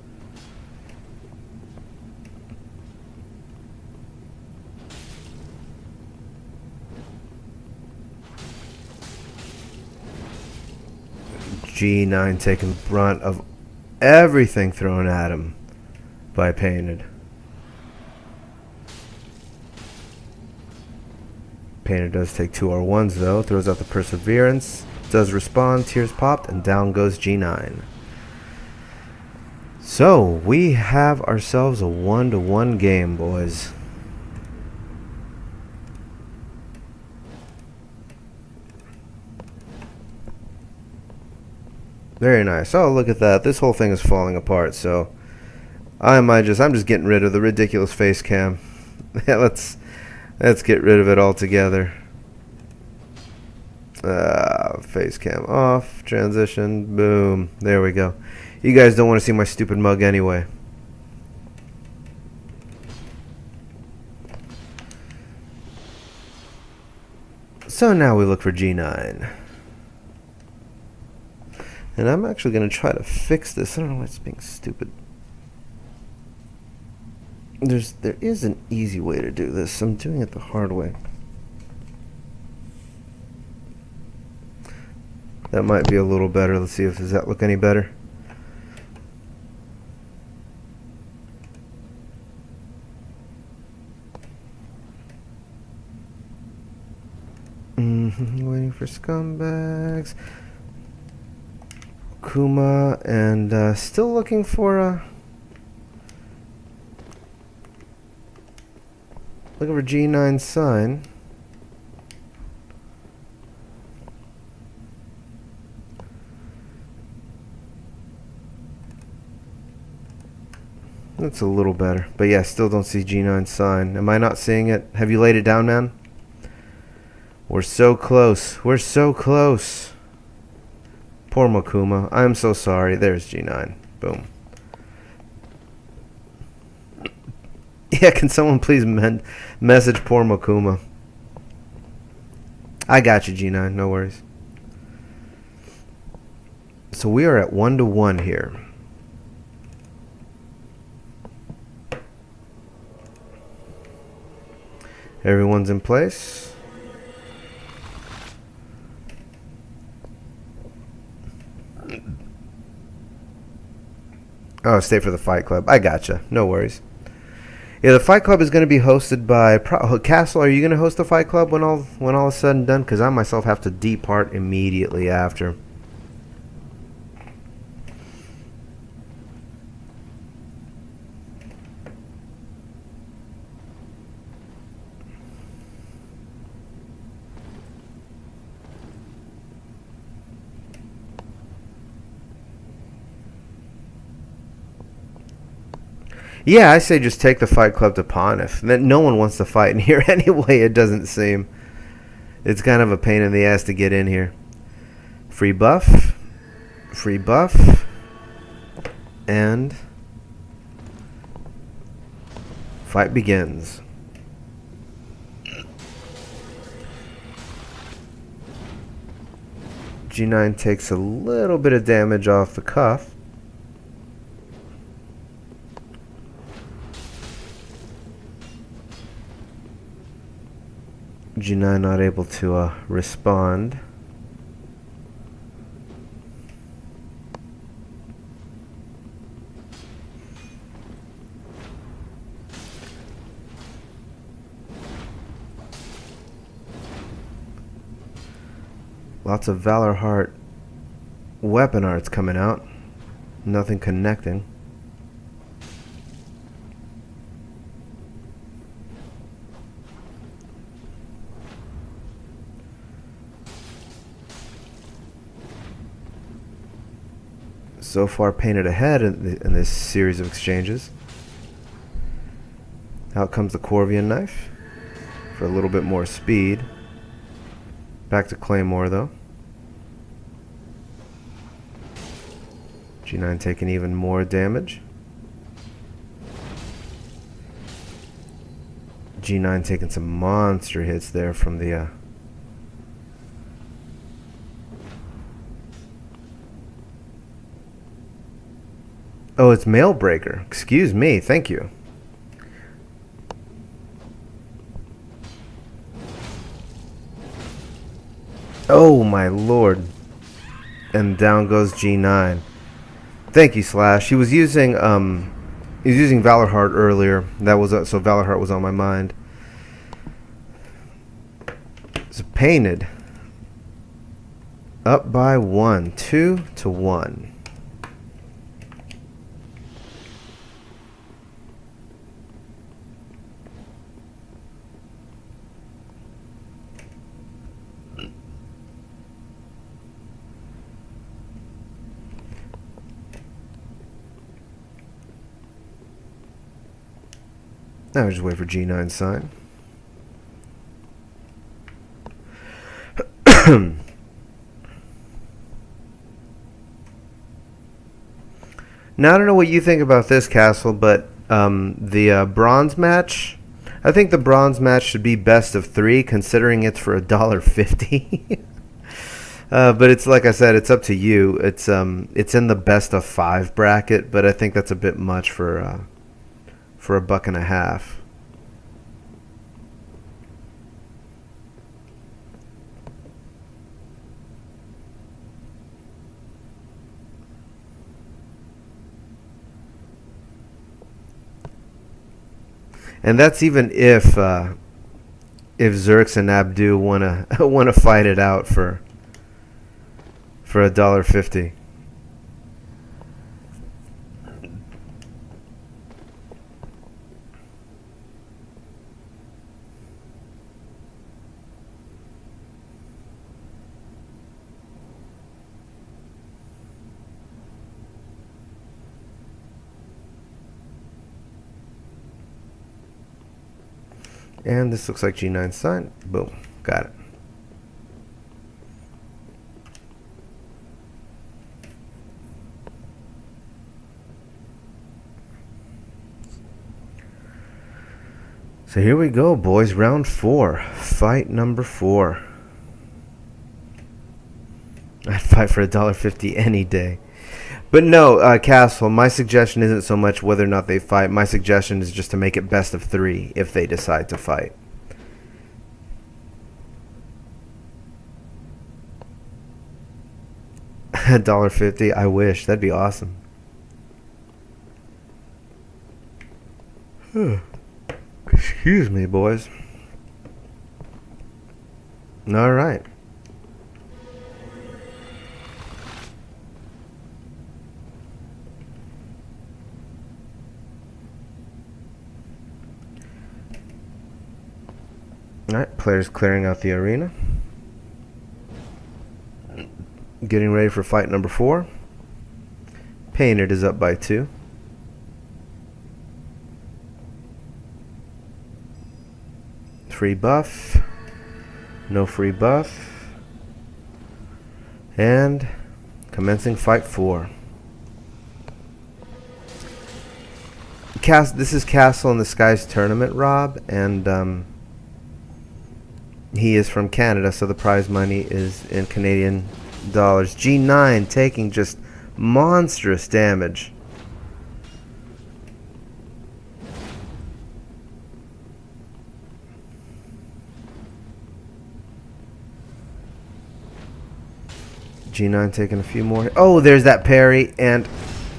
JeeNINE taking brunt of everything thrown at him by Painted. Painted does take 2 R1s though, throws out the Perseverance, does respond, tears popped, and down goes JeeNINE. So, we have ourselves a 1-to-1 game, boys. Very nice. Oh, look at that. This whole thing is falling apart, so I'm just getting rid of the ridiculous face cam. Yeah, let's get rid of it altogether. Face cam off, transition, boom. There we go. You guys don't want to see my stupid mug anyway. So now we look for JeeNINE. And I'm actually going to try to fix this. I don't know why it's being stupid. There is an easy way to do this. I'm doing it the hard way. That might be a little better. Let's see if does that look any better. Waiting for scumbags. Kuma, and still looking for JeeNINE's sign. That's a little better, but yeah, still don't see JeeNINE's sign. Am I not seeing it? Have you laid it down, man? We're so close. We're so close. Poor Makuma. I'm so sorry. There's JeeNINE. Boom. Yeah, can someone please message poor Makuma? I got you, JeeNINE. No worries. So we are at 1-to-1 here. Everyone's in place. Oh, stay for the Fight Club. I gotcha. No worries. Yeah, the Fight Club is going to be hosted by Castle. Are you going to host the Fight Club when all is said and done? Because I myself have to depart immediately after. Yeah, I say just take the Fight Club to Ponif. No one wants to fight in here anyway, it doesn't seem. It's kind of a pain in the ass to get in here. Free buff. Free buff. And Fight begins. JeeNINE takes a little bit of damage off the cuff. JeeNINE not able to respond. Lots of Valor Heart weapon arts coming out. Nothing connecting. So far painted ahead in this series of exchanges. Out comes the Corvian knife for a little bit more speed. Back to Claymore though. JeeNINE taking even more damage. JeeNINE taking some monster hits there from the oh, it's Mailbreaker. Excuse me, thank you. Oh my lord. And down goes JeeNINE. Thank you, Slash. He was using Valor Heart earlier. That was so Valor Heart was on my mind. So painted. Up by 1, 2-1. Now we just wait for JeeNINE's sign. Now I don't know what you think about this, Castle, but the bronze match, I think the bronze match should be best of 3, considering it's for $1.50. But it's like I said, it's up to you. It's in the best of 5 bracket, but I think that's a bit much for $1.50. And that's even if Zerx and Abdu wanna fight it out for $1.50. And this looks like JeeNINE's sign. Boom. Got it. So here we go, boys. Round 4. Fight number 4. I'd fight for $1.50 any day. But no, Castle, my suggestion isn't so much whether or not they fight. My suggestion is just to make it best of 3 if they decide to fight. $1.50, I wish. That'd be awesome. Excuse me, boys. All right. Alright, players clearing out the arena. Getting ready for fight number 4. Painted is up by 2. Free buff. No free buff. And commencing fight 4. This is CastleInTheSky's tournament, Rob, and he is from Canada, so the prize money is in Canadian dollars. JeeNINE taking just monstrous damage. JeeNINE taking a few more. Oh, there's that parry, and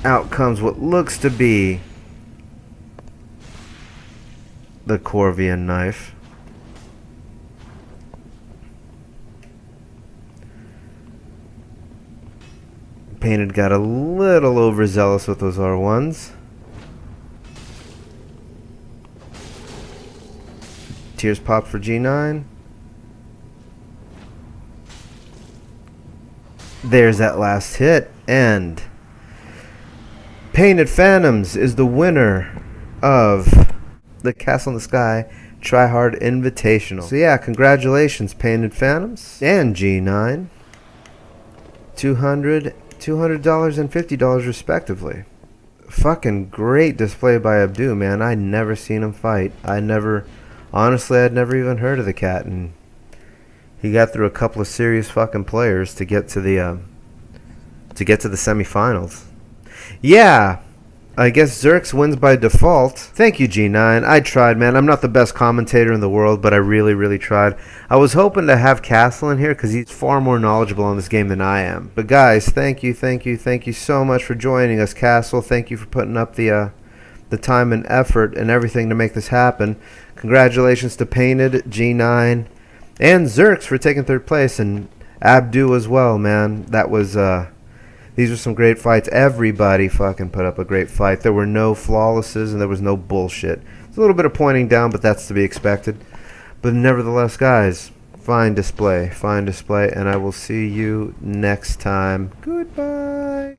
out comes what looks to be the Corvian knife. Painted got a little overzealous with those R1s. Tears popped for JeeNINE. There's that last hit, and PaintedPhantoms is the winner of the CastleInTheSky Tryhard Invitational. So yeah, congratulations, PaintedPhantoms and JeeNINE. $200 and $50 respectively. Fucking great display by Abdu, man. I'd never seen him fight. Honestly, I'd never even heard of the cat, and he got through a couple of serious fucking players to get to the semifinals. Yeah, I guess Zerx wins by default. Thank you, JeeNINE. I tried, man. I'm not the best commentator in the world, but I really, really tried. I was hoping to have Castle in here because he's far more knowledgeable on this game than I am. But guys, thank you so much for joining us, Castle. Thank you for putting up the time and effort and everything to make this happen. Congratulations to Painted, JeeNINE, and Zerx for taking third place, and Abdu as well, man. That was these were some great fights. Everybody fucking put up a great fight. There were no flawlesses and there was no bullshit. It's a little bit of pointing down, but that's to be expected. But nevertheless, guys, fine display, and I will see you next time. Goodbye.